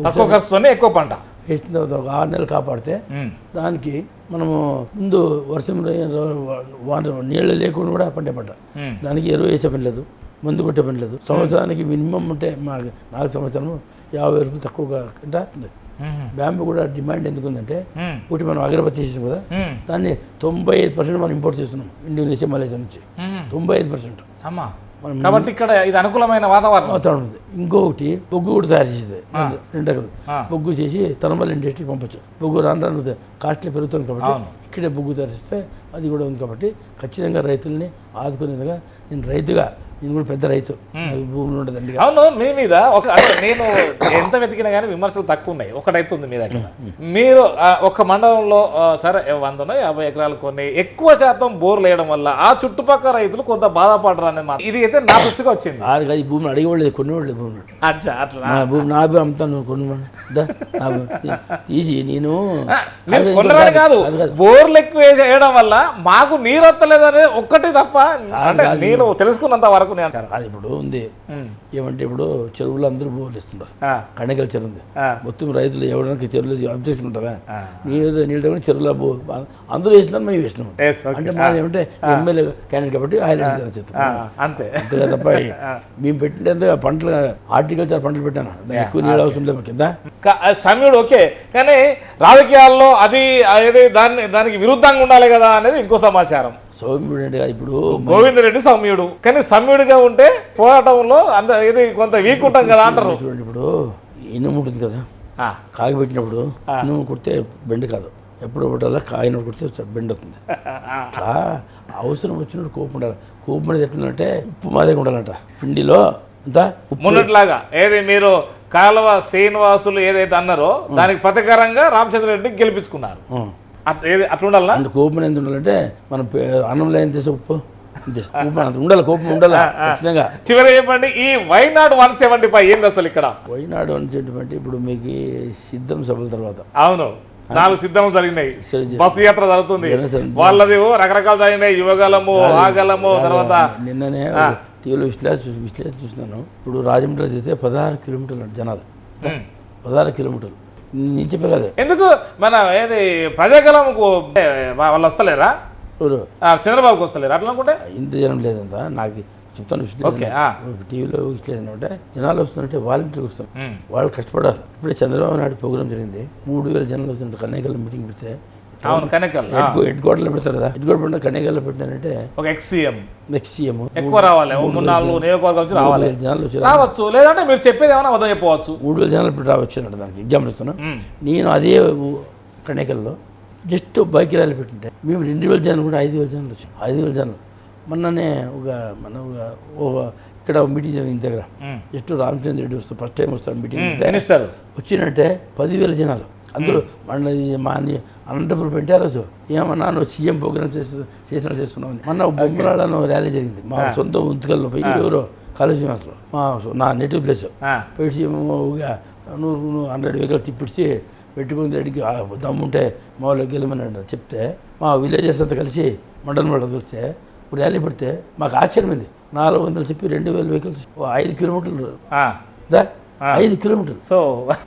తక్కువ ఖర్చుతోనే ఎక్కువ పంట వేసిన తర్వాత ఒక 6 నెలలు కాపాడితే దానికి మనము ముందు వర్షం నీళ్ళు లేకుండా కూడా పండే పంట. దానికి ఎరువు వేసే పని లేదు, మందు కొట్టే పని లేదు. సంవత్సరానికి మినిమం ఉంటే మా 4 సంవత్సరము 50,000 రూపాయలు తక్కువగా కంటే ఉంది. బ్యాంబూ కూడా డిమాండ్ ఎందుకుందంటే ఒకటి మనం అగరబత్తి చేసాం కదా, దాన్ని 95% మనం ఇంపోర్ట్ చేస్తున్నాం ఇండోనేషియా మలేషియా నుంచి. 95%. కాబట్టి ఇక్కడ ఇది అనుకూలమైన వాతావరణం ఉంది. ఇంకొకటి బొగ్గు కూడా తయారు చేసేది 2 రకాలు బొగ్గు చేసి థర్మల్ ఇండస్ట్రీకి పంపచ్చు. బొగ్గు రాను కాస్ట్లీ పెరుగుతుంది కాబట్టి ఇక్కడే బొగ్గు తయారు చేస్తే అది కూడా ఉంది. కాబట్టి ఖచ్చితంగా రైతుల్ని ఆదుకునేదిగా నేను రైతుగా, నేను కూడా పెద్ద రైతు, భూములు ఉండదండి. అవును, మీ మీద నేను ఎంత వెతికినా కానీ విమర్శలు తక్కువ ఉన్నాయి. ఒకటైతే ఉంది మీ దగ్గర. మీరు ఒక మండలంలో సరే 150 ఎకరాలు కొన్ని ఎక్కువ శాతం బోర్లు వేయడం వల్ల ఆ చుట్టుపక్కల రైతులు కొంత బాధపడరు అనే మాట ఇది అయితే నా దృష్టికి వచ్చింది. ఈ భూమిని అడిగేవాళ్ళు కొనేవాళ్ళు భూమి అట్లా భూమి నా భూమి అమ్ముతాను కొనుగోలు తీసి నేను కొనరాని కాదు, బోర్లు ఎక్కువ వేయడం వల్ల మాకు నీరు వస్తలేదనే ఒక్కటి తప్ప నేను తెలుసుకున్నంత వరకు అది ఇప్పుడు ఉంది. ఏమంటే ఇప్పుడు చెరువులు అందరూ బోర్లు ఇస్తున్నారు. కణికల చెరువు ఉంది, మొత్తం రైతులు ఎవరికి చెరువులు అబ్జెక్షన్ ఉంటుందా? నీళ్ళు తగ్గ చెరువులో అందరూ వేసినారు, మేము వేసినాం. అంటే మాది ఏమంటే ఎమ్మెల్యే క్యాండిడేట్ కాబట్టి హైలైట్ చేస్తాం అంతే తప్ప మేము పెట్టినంత పంటలు హార్టికల్చర్ పంటలు పెట్టాను, ఎక్కువ నీళ్ళు అవసరం లేదు కింద. సమయుడు ఓకే, కానీ రాజకీయాల్లో అది దానికి విరుద్ధంగా ఉండాలి కదా అనేది ఇంకో సమాచారం. సౌమ్యుడు అంటే ఇప్పుడు గోవిందరెడ్డి సౌమ్యుడు, కానీ సౌమ్యుడిగా ఉంటే పోరాటంలో ఇది కొంత వీక్ ఉంటాం కదా అంటారు. చూడండి, ఇప్పుడు ఇనుము ఉంటుంది కదా, కాగిపెట్టినప్పుడు ఇనుము కుడితే బెండ్ కాదు, ఎప్పుడు ఒకటల్లా కాగినప్పుడు కుడితే బెండ్ అవుతుంది. అట్లా అవసరం వచ్చినప్పుడు కోపం ఉండాలి. కోపం అనేది ఎట్లుందంటే ఉప్పు మాదిరిగా ఉండాలంట పిండిలో అంతా. మొన్నట్లాగా ఏది మీరు కాలువ శ్రీనివాసులు ఏదైతే అన్నారో దానికి ప్రతికారంగా రామచంద్రరెడ్డిని గెలిపించుకున్నారు. అట్లా ఉండాలి. అంటే కోపం ఎంత ఉండాలంటే మనం అన్నంలో ఏం చేసే ఉప్పు ఉండాలి, కోపం ఉండాలి ఖచ్చితంగా. చివరి చెప్పండి, ఈ వైనాడు 175 ఏంది అసలు ఇక్కడ? వైనాడు 175 ఇప్పుడు మీకు సిద్ధం సభల తర్వాత అవును 4 సిద్ధములు జరిగినాయి, బస్సు యాత్ర జరుగుతుంది, వాళ్ళది రకరకాలు జరిగినాయి, యువగలము ఆగలము. తర్వాత నిన్ననే టీవీలో విశ్లేషణ చూసినాను. ఇప్పుడు రాజమండ్రిలో చేస్తే 16 కిలోమీటర్లు జనాలు, 16 కిలోమీటర్లు నుంచి కాదు. ఎందుకు మన ఏది ప్రజాగలంకు వాళ్ళు వస్తలేరా? చంద్రబాబుకి వస్తలేరు అట్లా అనుకుంటే? ఇంత జనం లేదంతా నాకు చెప్తాను. టీవీలో విశ్లేషణ అంటే జనాలు వస్తుంటే వాలంటీర్లు వస్తారు, వాళ్ళు కష్టపడాలి. ఇప్పుడే చంద్రబాబు నాయుడు ప్రోగ్రామ్ జరిగింది, 3,000 జనాలు వస్తుంటారు. కన్నయ్యకల్ మీటింగ్ పెడితే హెడ్ క్వార్టర్లో పెడతారు కదా, హెడ్ క్వార్టర్ పెట్టిన కన్నయ్యకల్లో పెట్టినారంటే ఒక ఎక్స్సీఎం ఎక్కువ రావాలి, 3-4 నియోజకవర్గం రావాలి, జనాలు రావచ్చు. లేదంటే మీరు చెప్పేది ఏమైనా వద్ద చెప్పవచ్చు, 3,000 జనాలు ఇప్పుడు రావచ్చు అన్నట్టు. దానికి ఎగ్జాంపుల్ ఇస్తున్నాను. నేను అదే కన్నయ్యకల్లో జస్ట్ బైక్ ర్యాలీ పెట్టింటే మేము 2,000 జనాలు కూడా 5,000 జనాలు వచ్చాయి. 5,000 జనాలు. మొన్ననే ఇక్కడ మీటింగ్ జరిగింది దగ్గర, జస్ట్ రామచంద్ర రెడ్డి వస్తాడు, ఫస్ట్ టైం వస్తాడు మీటింగ్ వచ్చినట్టే 10,000 జనాలు. అందరూ మా అనంతపురం పెట్టే రోజు ఏమన్నా నువ్వు సీఎం ప్రోగ్రామ్ చేస్తున్నావు. మొన్న బొమ్మరాళ్ళను ర్యాలీ జరిగింది మా సొంత ఉత్కల్లో పోయి, ఎవరో కాలేజీ మాస్లో నా నేటివ్ ప్లేస్ పెట్టి 100 వెహికల్ తిప్పిడిచి పెట్టుకుని రెడ్డికి దమ్ముంటే మా వాళ్ళకి గెలమని చెప్తే మా విలేజెస్ అంతా కలిసి మండలం వాళ్ళు కలిస్తే ర్యాలీ పెడితే మాకు ఆశ్చర్యమైంది. 400 చెప్పి 2,000 వెహికల్స్ 5 కిలోమీటర్లు 5 కిలోమీటర్లు. సో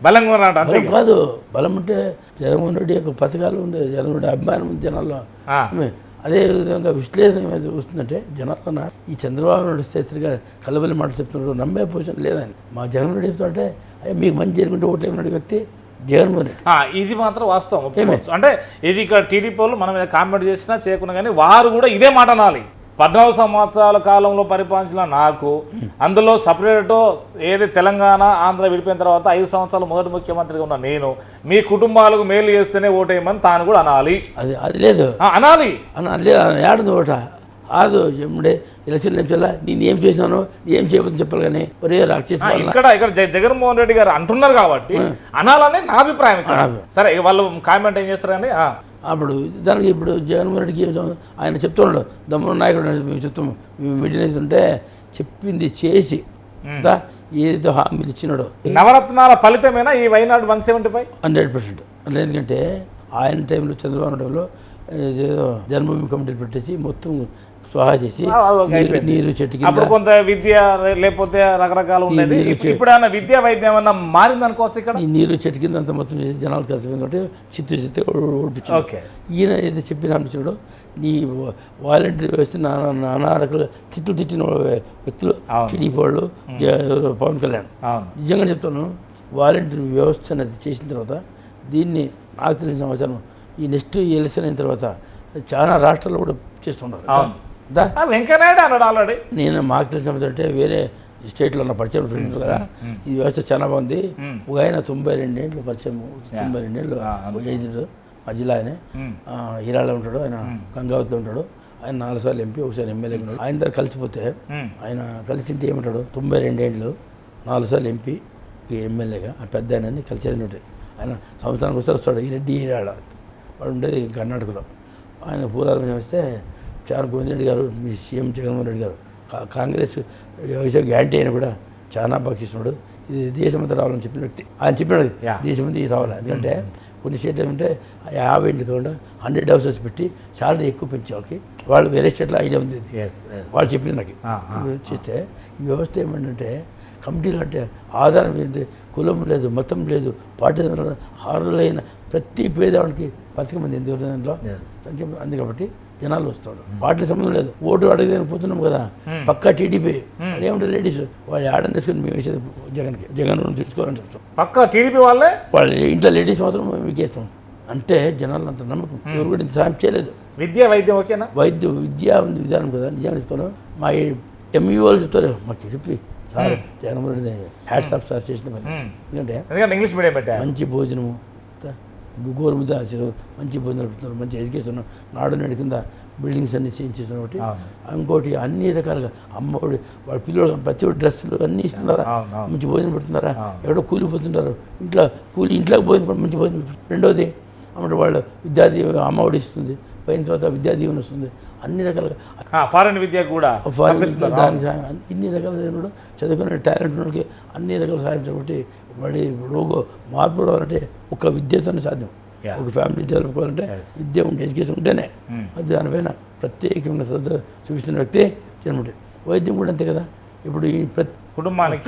బలంగా కాదు, బలం అంటే జగన్మోహన్ రెడ్డి యొక్క పథకాలు ఉంది, జగన్మోహన్ రెడ్డి అభిమానం ఉంది జనాల్లో. అదే విధంగా విశ్లేషణ ఏమైతే వస్తుందంటే జనాల్లో ఈ చంద్రబాబు నాయుడు స్థితిగా కలబలి మాటలు చెప్తున్నారు, నమ్మే పొజిషన్ లేదని. మా జగన్మోహన్ రెడ్డి చెప్తుంటే అయ్యా మీకు మంచి జరుగుంటే ఓట్లేమన్నాడు వ్యక్తి జగన్మోహన్ రెడ్డి. ఇది మాత్రం వాస్తవం. అంటే ఇది ఇక్కడ టీడీపీ వాళ్ళు మనం కామెంట్ చేసినా చేయకుండా కానీ వారు కూడా ఇదే మాట అనాలి. 14 సంవత్సరాల కాలంలో పరిపాలించిన నాకు, అందులో సపరేట్ ఏది తెలంగాణ ఆంధ్ర విడిపోయిన తర్వాత 5 సంవత్సరాలు మొదటి ముఖ్యమంత్రిగా ఉన్న నేను, మీ కుటుంబాలకు మేలు చేస్తేనే ఓటేయమని తాను కూడా అనాలి. అది లేదు అనాలి ఏడుంది ఓట ఆదు ఎమ్ముడే ఎలక్షన్ నిమిషాల నేను ఏం చేసినాను ఏం చేయబోతుందని చెప్పాలి కానీ ఒరే రాక్షస్. ఇక్కడ జగన్మోహన్ రెడ్డి గారు అంటున్నారు కాబట్టి అనాలనే నా అభిప్రాయం. సరే వాళ్ళు కామెంట్ ఏం చేస్తారు కానీ అప్పుడు దానికి ఇప్పుడు జగన్మోహన్ రెడ్డికి ఆయన చెప్తున్నాడు, దమ్మున నాయకుడు మేము చెప్తాము, మేము మీటింగ్ ఉంటే చెప్పింది చేసి ఏదైతే హామీలు ఇచ్చినాడో నవరత్నాల ఫలితమేనా ఈ వైనాడు 175? 100%. ఎందుకంటే ఆయన టైంలో చంద్రబాబు టైంలో ఏదో జన్మభూమి కమిటీలు పెట్టేసి మొత్తం స్వాహా చేసి నీరు చెట్టు కింద అప్పుడు కొంత విద్య లేకపోతే రకరకాలు ఉండేది. ఇప్పుడు ఏమన్నా విద్యా వైద్యం ఏమన్నా మారింది అనుకోవచ్చు ఇక్కడ. ఈ నీరు చెట్టు కింద అంత మొత్తం చేసి జనాలు తెలిసిపోయింది కాబట్టి చిత్తు ఓడిపించాడు. ఈయన ఏదో చెప్పిన అనిపించాడు, నీ వాలంటీర్ వ్యవస్థ నానా రకాల తిట్టిన వ్యక్తులు టీడీపీ వాళ్ళు, పవన్ కళ్యాణ్. నిజంగా చెప్తాను, వాలంటీర్ వ్యవస్థ అనేది చేసిన తర్వాత దీన్ని నాకు తెలిసిన సమాచారం ఈ నెక్స్ట్ ఎలక్షన్ అయిన తర్వాత చాలా రాష్ట్రాల్లో కూడా చేస్తున్నారు. వెంకయ్యనాయుడు అన్నాడు ఆల్రెడీ. నేను మాకు తెలిసిన సమాచారం అంటే వేరే స్టేట్లో ఉన్న పరిచయం ఫ్రెండ్స్ కదా, ఈ వ్యవస్థ చాలా బాగుంది. ఒక ఆయన 92 ఏళ్ళు పరిచయం, 92 ఏళ్ళు ఏజ్డ్, మా జిల్లా ఆయనే, హీరాలో ఉంటాడు, ఆయన గంగావతిలో ఉంటాడు. ఆయన 4 సార్లు ఎంపీ, ఒకసారి ఎమ్మెల్యే ఉన్నాడు. ఆయన దగ్గర కలిసిపోతే ఆయన కలిసింటే ఏమంటాడు, 92 ఏళ్ళు 4 సార్లు ఎంపీ, ఎమ్మెల్యేగా ఆ పెద్ద ఆయనని కలిసేది ఉంటాయి. ఆయన సంవత్సరానికి ఒకసారి వస్తాడు. ఈ రెడ్డి హీరాడ వాడు ఉండేది కర్ణాటకలో. ఆయన పూర్వాలు చేస్తే చాలా గోవిందరెడ్డి గారు, మీ సీఎం జగన్మోహన్ రెడ్డి గారు కాంగ్రెస్ వ్యవసాయ గ్యారంటీ అయినా కూడా చాలా పక్షిస్తున్నాడు. ఇది దేశమంతా రావాలని చెప్పిన వ్యక్తి. ఆయన చెప్పినాడు దేశమంతా రావాలి. ఎందుకంటే కొన్ని స్టేట్లు ఏమంటే 50 ఏళ్ళు కాకుండా 100 హౌసెస్ పెట్టి శాలరీ ఎక్కువ పెంచే వాళ్ళకి, వాళ్ళు వేరే స్టేట్లో ఐడియా ఉంది. వాళ్ళు చెప్పింది నాకు. చేస్తే ఈ వ్యవస్థ ఏమంటే కమిటీలు అంటే ఆధారం ఏంటి, కులం లేదు, మతం లేదు, పార్టీ హారులైన ప్రతి పేదవాడికి 10 మంది ఎందులో సంక్షేమం అంది. కాబట్టి జనాలు వస్తాడు, పార్టీ సంబంధం లేదు. ఓటు అడగదని పోతున్నాం కదా, పక్కా టీడీపీ. వాళ్ళు ఏమంటే లేడీస్ వాళ్ళు ఆడని తీసుకొని మేము వేసేది జగన్ తీసుకోవాలని చెప్తాం. పక్కా టీడీపీ వాళ్ళే, వాళ్ళ ఇంట్లో లేడీస్ మాత్రం మేము వికేస్తాం. అంటే జనాలు అంత నమ్మకం. ఎవరు కూడా ఇంత సాయం చేయలేదు. విద్యా వైద్యం ఓకేనా? విద్యా విధానం కదా. నిజంగా చెప్తాను, మా ఎంఈ వాళ్ళు చెప్తారు మాకు చెప్పి, sir Jaganmohan Reddy hats off sir చేసిన పని. ఎందుకంటే ఇంగ్లీష్ మీడియం పెట్టా, మంచి భోజనము, గోరుముద్ద మంచి భోజనాలు పెడుతున్నారు, మంచి ఎడ్యుకేషన్, నాడు నేడు కింద బిల్డింగ్స్ అన్ని చేయించేస్తున్నారు. ఒకటి ఇంకోటి అన్ని రకాలుగా అమ్మఒడి, వాళ్ళ పిల్లలు ప్రతి ఒక్క డ్రెస్సులు అన్నీ ఇస్తున్నారా, మంచి భోజనం పెడుతున్నారా, ఎక్కడో కూలిపోతుంటారు, ఇంట్లోకి భోజనం మంచి భోజనం. రెండోది అమ్మటి వాళ్ళు అమ్మఒడి ఇస్తుంది, పైన తర్వాత విద్యా దీవెన వస్తుంది. అన్ని రకాలుగా ఫారెన్ విద్య కూడా దానికి సాయం, ఇన్ని రకాల కూడా చదువుకునే టాలెంట్ ఉన్నకి అన్ని రకాల సాయం. కాబట్టి వాడి రోగ మార్పు రావాలంటే ఒక విద్యతోనే సాధ్యం. ఒక ఫ్యామిలీ డెవలప్ కావాలంటే విద్య ఉంటే, ఎడ్యుకేషన్ ఉంటేనే. అది దానిపైన ప్రత్యేకమైన శ్రద్ధ చూపిస్తున్న వ్యక్తి జన్మడి. వైద్యం కూడా అంతే కదా. ఇప్పుడు ఈ ప్రతి కుటుంబానికి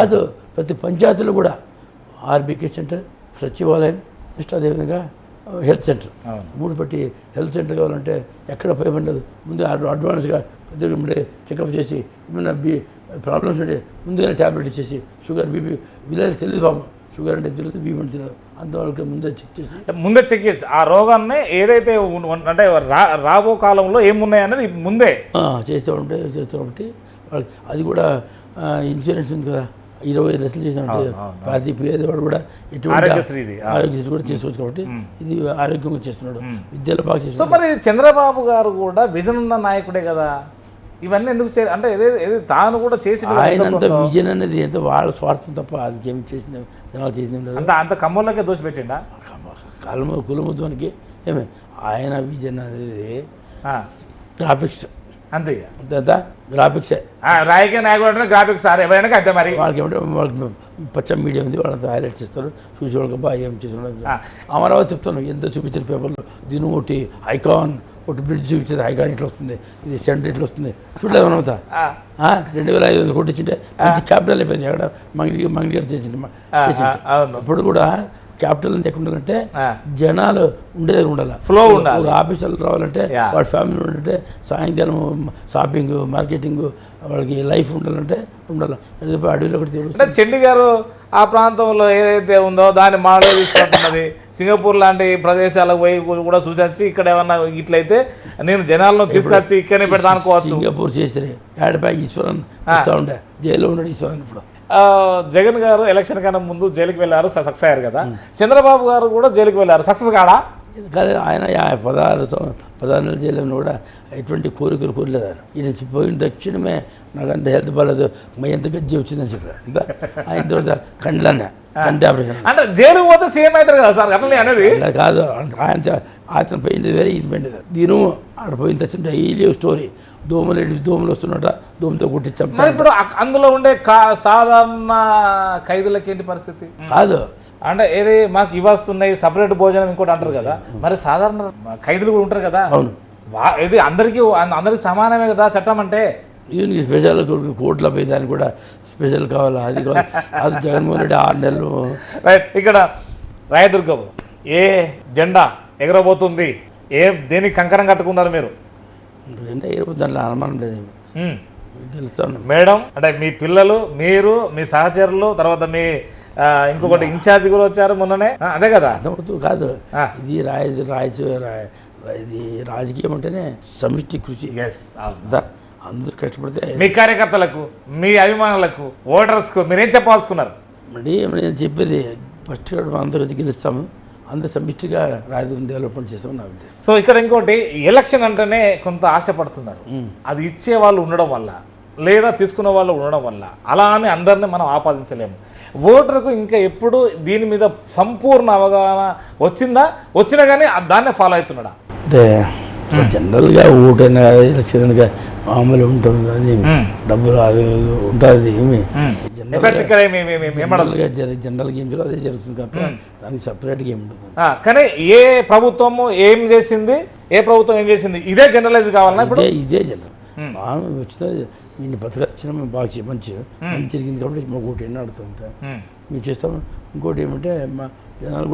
కాదు, ప్రతి పంచాయతీలో కూడా ఆర్బీకే సెంటర్, సచివాలయం, నెక్స్ట్ అదేవిధంగా హెల్త్ సెంటర్, 3 పెట్టి హెల్త్ సెంటర్ కావాలంటే ఎక్కడ పై ఉండదు. ముందు అడ్వాన్స్గా చెకప్ చేసి ఏమైనా ప్రాబ్లమ్స్ ఉంటే ముందుగానే ట్యాబ్లెట్ ఇచ్చేసి, షుగర్ బీపీ వీళ్ళకి తెలియదు పాపం, షుగర్ అంటే తెలియదు, బీపీ అంటే తెలియదు, అంతవరకు ముందే చెక్ చేసి ఆ రోగాన్ని ఏదైతే అంటే రాబో కాలంలో ఏమున్నాయన్నది ముందే చేస్తూ కాబట్టి వాళ్ళకి అది కూడా ఇన్సూరెన్స్ ఉంది కదా. 20 లక్షలు చేసినట్టు ప్రతి పేదవాడు కూడా ఎటువంటి ఆరోగ్యశ్రీ కూడా చేసుకోవచ్చు. కాబట్టి ఇది ఆరోగ్యంగా చేస్తున్నాడు, విద్యలో బాగా చేస్తున్నాడు. మరి చంద్రబాబు గారు కూడా విజన్ ఉన్న నాయకుడే కదా. ఇవన్నీ ఎందుకు అంటే తాను కూడా చేసి ఆయనంత విజన్ అనేది ఎంత వాళ్ళ స్వార్థం తప్ప అది ఏం చేసింది, జనాలు చేసింది అంత కమ్మోళ్ళకే దోషి పెట్టిండా కులముద్వానికి ఏమే. ఆయన విజన్ అనేది గ్రాఫిక్స్ అంతే, గ్రాఫిక్సే. రాజకీయ నాయకుడు అంటే గ్రాఫిక్స్ సార్, ఎవరైనా అంతే. మరి వాళ్ళకి ఏమంటే వాళ్ళకి పచ్చ మీడియా ఉంది, వాళ్ళంతా హైలైట్స్ ఇస్తారు, చూసి వాళ్ళకి బాగా ఏం చేస్తున్నారు. అమరావతి చెప్తాను, ఎంత చూపించిన పేపర్లో దీని ఒకటి ఐకాన్, ఒకటి బ్రిడ్జ్ చూపించేది, ఐకాన్ ఇట్లా వస్తుంది, ఇది సెంటర్ ఇట్లా వస్తుంది, చూడలేదు మనమంతా. 2500 కోట్లు ఇచ్చింటే మంచి క్యాపిటల్ అయిపోయింది. అక్కడ మంగళి గారు చేసింది. ఇప్పుడు కూడా క్యాపిటల్ అంతా ఎక్కడ ఉండాలంటే జనాలు ఉండే దగ్గర ఉండాలి, ఫ్లో ఉండాలి. ఒక ఆఫీసర్లు రావాలంటే వాళ్ళ ఫ్యామిలీ ఉండాలంటే, సాయంకాలం షాపింగ్ మార్కెటింగ్ వాళ్ళకి లైఫ్ ఉండాలంటే ఉండాలి. అడవిలో ఒకటి తెలుసు. చెండి గారు ఆ ప్రాంతంలో ఏదైతే ఉందో దాన్ని మోడల్ తీసుకుంటున్నది. సింగపూర్ లాంటి ప్రదేశాలకు పోయి కూడా చూసొచ్చి ఇక్కడ ఏమన్నా ఇట్లయితే నేను జనాలను తీసుకొచ్చి ఇక్కడనే పెడతా అనుకోవచ్చు. సింగపూర్ చేస్తే ఏడపై ఈశ్వరన్ ఉండే, జైల్లో ఉన్నాడు ఈశ్వరన్. ఇప్పుడు జగన్ గారు ఎలక్షన్ కన్నా ముందు జైలుకి వెళ్ళారు, సక్సెస్ అయ్యారు కదా. చంద్రబాబు గారు కూడా జైలుకి వెళ్ళారు, సక్సెస్ కాడా? కానీ ఆయన 16 నెలల జైల్లో కూడా ఎటువంటి కోరికలు కోరలేదు. ఆయన ఈయన పోయిన తక్షణమే నాకు అంత హెల్త్ బాగాలేదు, మై ఎంత గజ్జి వచ్చిందని చెప్పారు. అంత ఆయన తర్వాత కంటి ఆపరేషన్. అంటే జైలుకు పోతే సీఎం అవుతారు కదా సార్, అట్లనే అనేది కాదు. ఆయన పోయింది వేరే, ఇది పోయింది. దీని ఆడ పోయిన తక్షణ డైలీ స్టోరీ, దోమలు వస్తున్నట, దోమతో కుట్టించాం. ఇప్పుడు అందులో ఉండే సాధారణ ఖైదీలకి ఏంటి పరిస్థితి? కాదు అంటే మాకు ఇవి వస్తున్నాయి, సపరేట్ భోజనం ఇంకోటి అంటారు కదా, మరి సాధారణ ఖైదీలు కూడా ఉంటారు కదా, అవును ఇది అందరికీ సమానమే కదా చట్టం అంటే. ఈయనకి స్పెషల్ కోర్టులో పోయి దానికి కూడా స్పెషల్ కావాలా, అది కావాలి. అది జగన్మోహన్ రెడ్డి 6 నెలలు. రైట్. ఇక్కడ రాయదుర్గం ఏ జెండా ఎగరబోతుంది, దేనికి కంకణం కట్టుకున్నారు మీరు? దాంట్లో అనుమానం లేదు, తెలుస్తాను మేడం. అంటే మీ పిల్లలు, మీరు, మీ సహచరులు, తర్వాత మీ ఇంకొకటి ఇన్ఛార్జ్ కూడా వచ్చారు మొన్ననే, అదే కదా? కాదు, ఇది ఇది రాజకీయం అంటేనే సమిష్టి కృషి. అందరూ కష్టపడితే మీ కార్యకర్తలకు, మీ అభిమానులకు, ఓటర్స్కు మీరేం చెప్పాల్సుకున్నారు? మరి నేను చెప్పేది ఫస్ట్ అందరూ గెలుస్తాము, అందరూ సమిష్టిగా రాజధాని డెవలప్మెంట్ చేస్తామని నా ఉద్దేశం. సో ఇక్కడ ఇంకోటి, ఎలక్షన్ అంటేనే కొంత ఆశపడుతున్నారు. అది ఇచ్చే వాళ్ళు ఉండడం వల్ల, లేదా తీసుకున్న వాళ్ళు ఉండడం వల్ల, అలా అని అందరినీ మనం ఆపాదించలేము. ఓటర్కు ఇంకా ఎప్పుడు దీని మీద సంపూర్ణ అవగాహన వచ్చినా కానీ దాన్నే ఫాలో అవుతున్నాడా? అంటే జనరల్గా ఓటైనా ఎలక్షన్గా మామూలు ఉంటుంది, అది డబ్బులు అది ఉంటుంది. జనరల్గా ఏం చేయాలో అదే జరుగుతుంది కాబట్టి దానికి సపరేట్గా ఏమి ఉంటుంది. కానీ ఏ ప్రభుత్వము ఏం చేసింది, ఏ ప్రభుత్వం ఏం చేసింది, ఇదే జనరలైజ్ కావాలన్నా ఇప్పుడు ఇదే జనరల్ వచ్చిన నేను బతకొచ్చిన మేము బాగా మంచి జరిగింది కాబట్టి మాకు ఓటు ఎన్నో అడుగుతుంటా మేము చేస్తాము. ఇంకోటి ఏమంటే మా జనాలు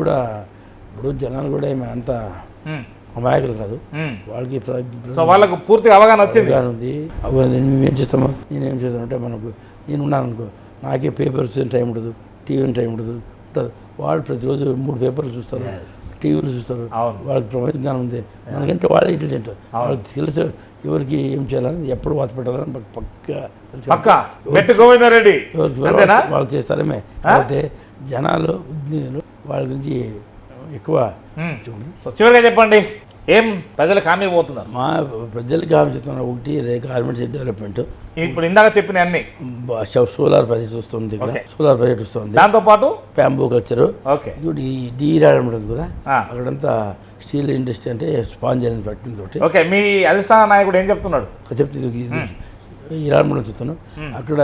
కూడా ఏమి అంత అమాయకులు కాదు, వాళ్ళకు పూర్తిగా అవగాహన ఉంది. అవగాహన మేమేం చేస్తామో, నేనేం చేస్తానంటే నేను ఉన్నాను అనుకో, నాకే పేపర్స్ టైం ఉండదు, టీవీ టైం ఉండదు. వాళ్ళు ప్రతిరోజు 3 పేపర్లు చూస్తారు, టీవీలు చూస్తారు. వాళ్ళకి ప్రపంచ జ్ఞానం ఉంది, మనకంటే వాళ్ళే ఇంటెలిజెంట్. వాళ్ళకి తెలుసు ఎవరికి ఏం చేయాలని, ఎప్పుడు వాత పెట్టాలని పక్కా వాళ్ళు చేస్తారేమే. కాబట్టి జనాలు విజ్ఞానులు వాళ్ళ గురించి ఎక్కువ. చివరిగా చెప్పండి, ఏం ప్రజలకు హామీ పోతున్నారు? మా ప్రజలకు హామీ చెప్తున్నారు. ఒకటి గార్మెంట్స్ డెవలప్మెంట్, ఇప్పుడు ఇందాక చెప్పిన అన్ని, సోలార్ ప్రాజెక్ట్ వస్తుంది, సోలార్ ప్రాజెక్ట్ వస్తుంది, దాంతోపాటు బ్యాంబూ కల్చర్, ఇంకోటి డీరాడమెంట్ ఉంది కదా, అక్కడంతా స్టీల్ ఇండస్ట్రీ అంటే స్పాంజ్ అని ఫ్యాక్టరీ తోటి. ఓకే, మీ అధిష్టాన నాయకుడు ఏం చెప్తున్నాడు? ఈరాడమెంట్ చెప్తున్నాను. అక్కడ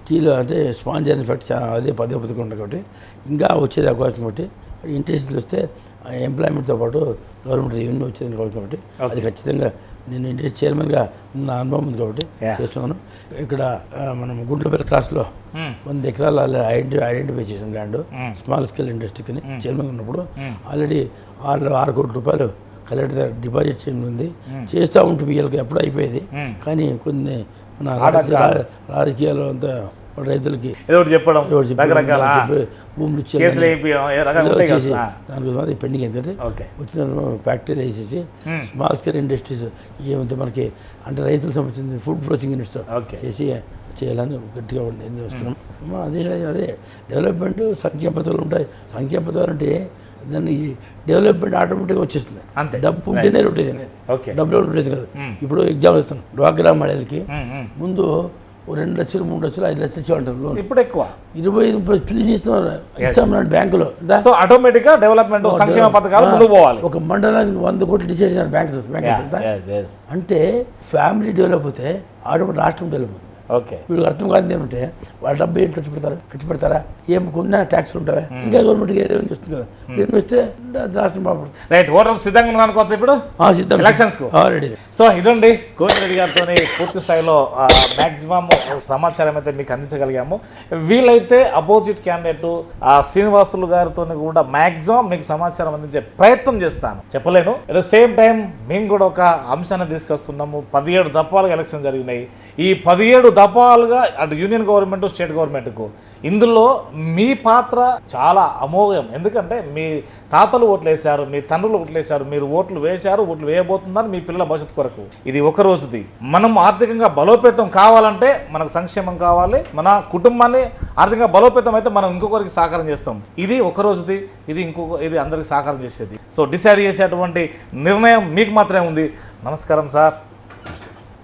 స్టీల్ అంటే స్పాంజ్ అని ఫ్యాక్టరీ చాలా అదే పదే ఉంటుంది కాబట్టి ఇంకా వచ్చేది అవకాశం కాబట్టి ఇండస్ట్రీలు వస్తే ఎంప్లాయ్మెంట్తో పాటు గవర్నమెంట్ రెవెన్యూ వచ్చేది కాబట్టి అది ఖచ్చితంగా నేను ఇండస్ట్రీ చైర్మన్గా నా అనుభవం ఉంది కాబట్టి చేస్తున్నాను. ఇక్కడ మనం గుంట్లపల్లి క్లాస్లో 100 ఎకరాలు ఐడెంటిఫై చేసాం ల్యాండ్ స్మాల్ స్కేల్ ఇండస్ట్రీకి చైర్మన్ ఉన్నప్పుడు. ఆల్రెడీ 6 కోట్ల రూపాయలు కలెక్టర్ దగ్గర డిపాజిట్ చేయడం ఉంది. చేస్తూ ఉంటే వీళ్ళకి ఎప్పుడు అయిపోయేది, కానీ కొన్ని మన రాజకీయాలు అంతా రైతులకి చెప్పడం భూములు దానికోసం అది పెండింగ్. ఎందుకంటే వచ్చిన ఫ్యాక్టరీలు వేసేసి స్మాల్ స్కేల్ ఇండస్ట్రీస్ ఏమంటే మనకి అంటే రైతులకు సంబంధించిన ఫుడ్ ప్రాసెసింగ్ ఇండస్ట్రీ చేసి చేయాలని గట్టిగా వస్తున్నాం. అదే డెవలప్మెంట్ సంక్షేమ పథకాలు ఉంటాయి. సంక్షేమ పథకాలు అంటే దాన్ని డెవలప్మెంట్ ఆటోమేటిక్గా వచ్చేస్తుంది. అంతే, డబ్బు ఉంటేనే రొటేషన్, డబ్బులో రొటేషన్ కాదు. ఇప్పుడు ఎగ్జామ్ ఇస్తాను డ్వాక్రా మహిళలకి, ముందు 2 లక్షలు 3 లక్షలు 5 లక్షలు ఇచ్చేవాళ్ళు లోన్, ఇప్పుడు ఎక్కువ 25 పిలిచిస్తున్నారు ఇస్తామన్నాడు బ్యాంకులో. సో ఆటోమేటిక్గా డెవలప్మెంట్ సంక్షేమ పథకాలు ముందు పోవాలి. ఒక మండలానికి 100 కోట్లు డిసైడ్ చేశారు బ్యాంక్. అంటే ఫ్యామిలీ డెవలప్ అవుతే ఆటోమేటిక్ రాష్ట్రం డెవలప్ అవుతుంది. ఓకే, వీళ్ళకి అర్థం కాదు ఏమంటే వాళ్ళ డబ్బు ఏంటి ఖర్చు పెడతారా, ఏం కొన్నా ట్యాక్స్లు ఉంటాయి, ఇంకా గవర్నమెంట్కి ఏం చేస్తుంది కదా, ఏం వస్తే రాష్ట్రం బాగుపడుతుంది. రైట్, ఓటర్స్ సిద్ధంగా ఉన్నాను ఇప్పుడు సిద్ధం ఎలక్షన్స్కు ఆల్రెడీ. సో ఇదండి గోవిందరెడ్డి గారితో పూర్తి స్థాయిలో మ్యాక్సిమం సమాచారం అయితే మీకు అందించగలిగాము. వీలైతే అపోజిట్ క్యాండిడేట్ శ్రీనివాసులు గారితో కూడా మ్యాక్సిమం మీకు సమాచారం అందించే ప్రయత్నం చేస్తాను, చెప్పలేను. అట్ ద సేమ్ టైం మేము కూడా ఒక అంశాన్ని తీసుకొస్తున్నాము. 17 దఫాలుగా ఎలక్షన్ జరిగినాయి. ఈ 17 దఫాలుగా అటు యూనియన్ గవర్నమెంట్ స్టేట్ గవర్నమెంట్కు ఇందులో మీ పాత్ర చాలా అమోఘం. ఎందుకంటే మీ తాతలు ఓట్లు వేశారు, మీ తండ్రులు ఓట్లు వేశారు, మీరు ఓట్లు వేశారు, ఓట్లు వేయబోతుందని మీ పిల్లల భవిష్యత్తు కొరకు. ఇది ఒక రోజుది. మనం ఆర్థికంగా బలోపేతం కావాలంటే మనకు సంక్షేమం కావాలి. మన కుటుంబాన్ని ఆర్థికంగా బలోపేతం అయితే మనం ఇంకొకరికి సహకారం చేస్తాం. ఇది ఒక రోజుది, ఇది అందరికి సహకారం చేసేది. సో డిసైడ్ చేసేటువంటి నిర్ణయం మీకు మాత్రమే ఉంది. నమస్కారం సార్.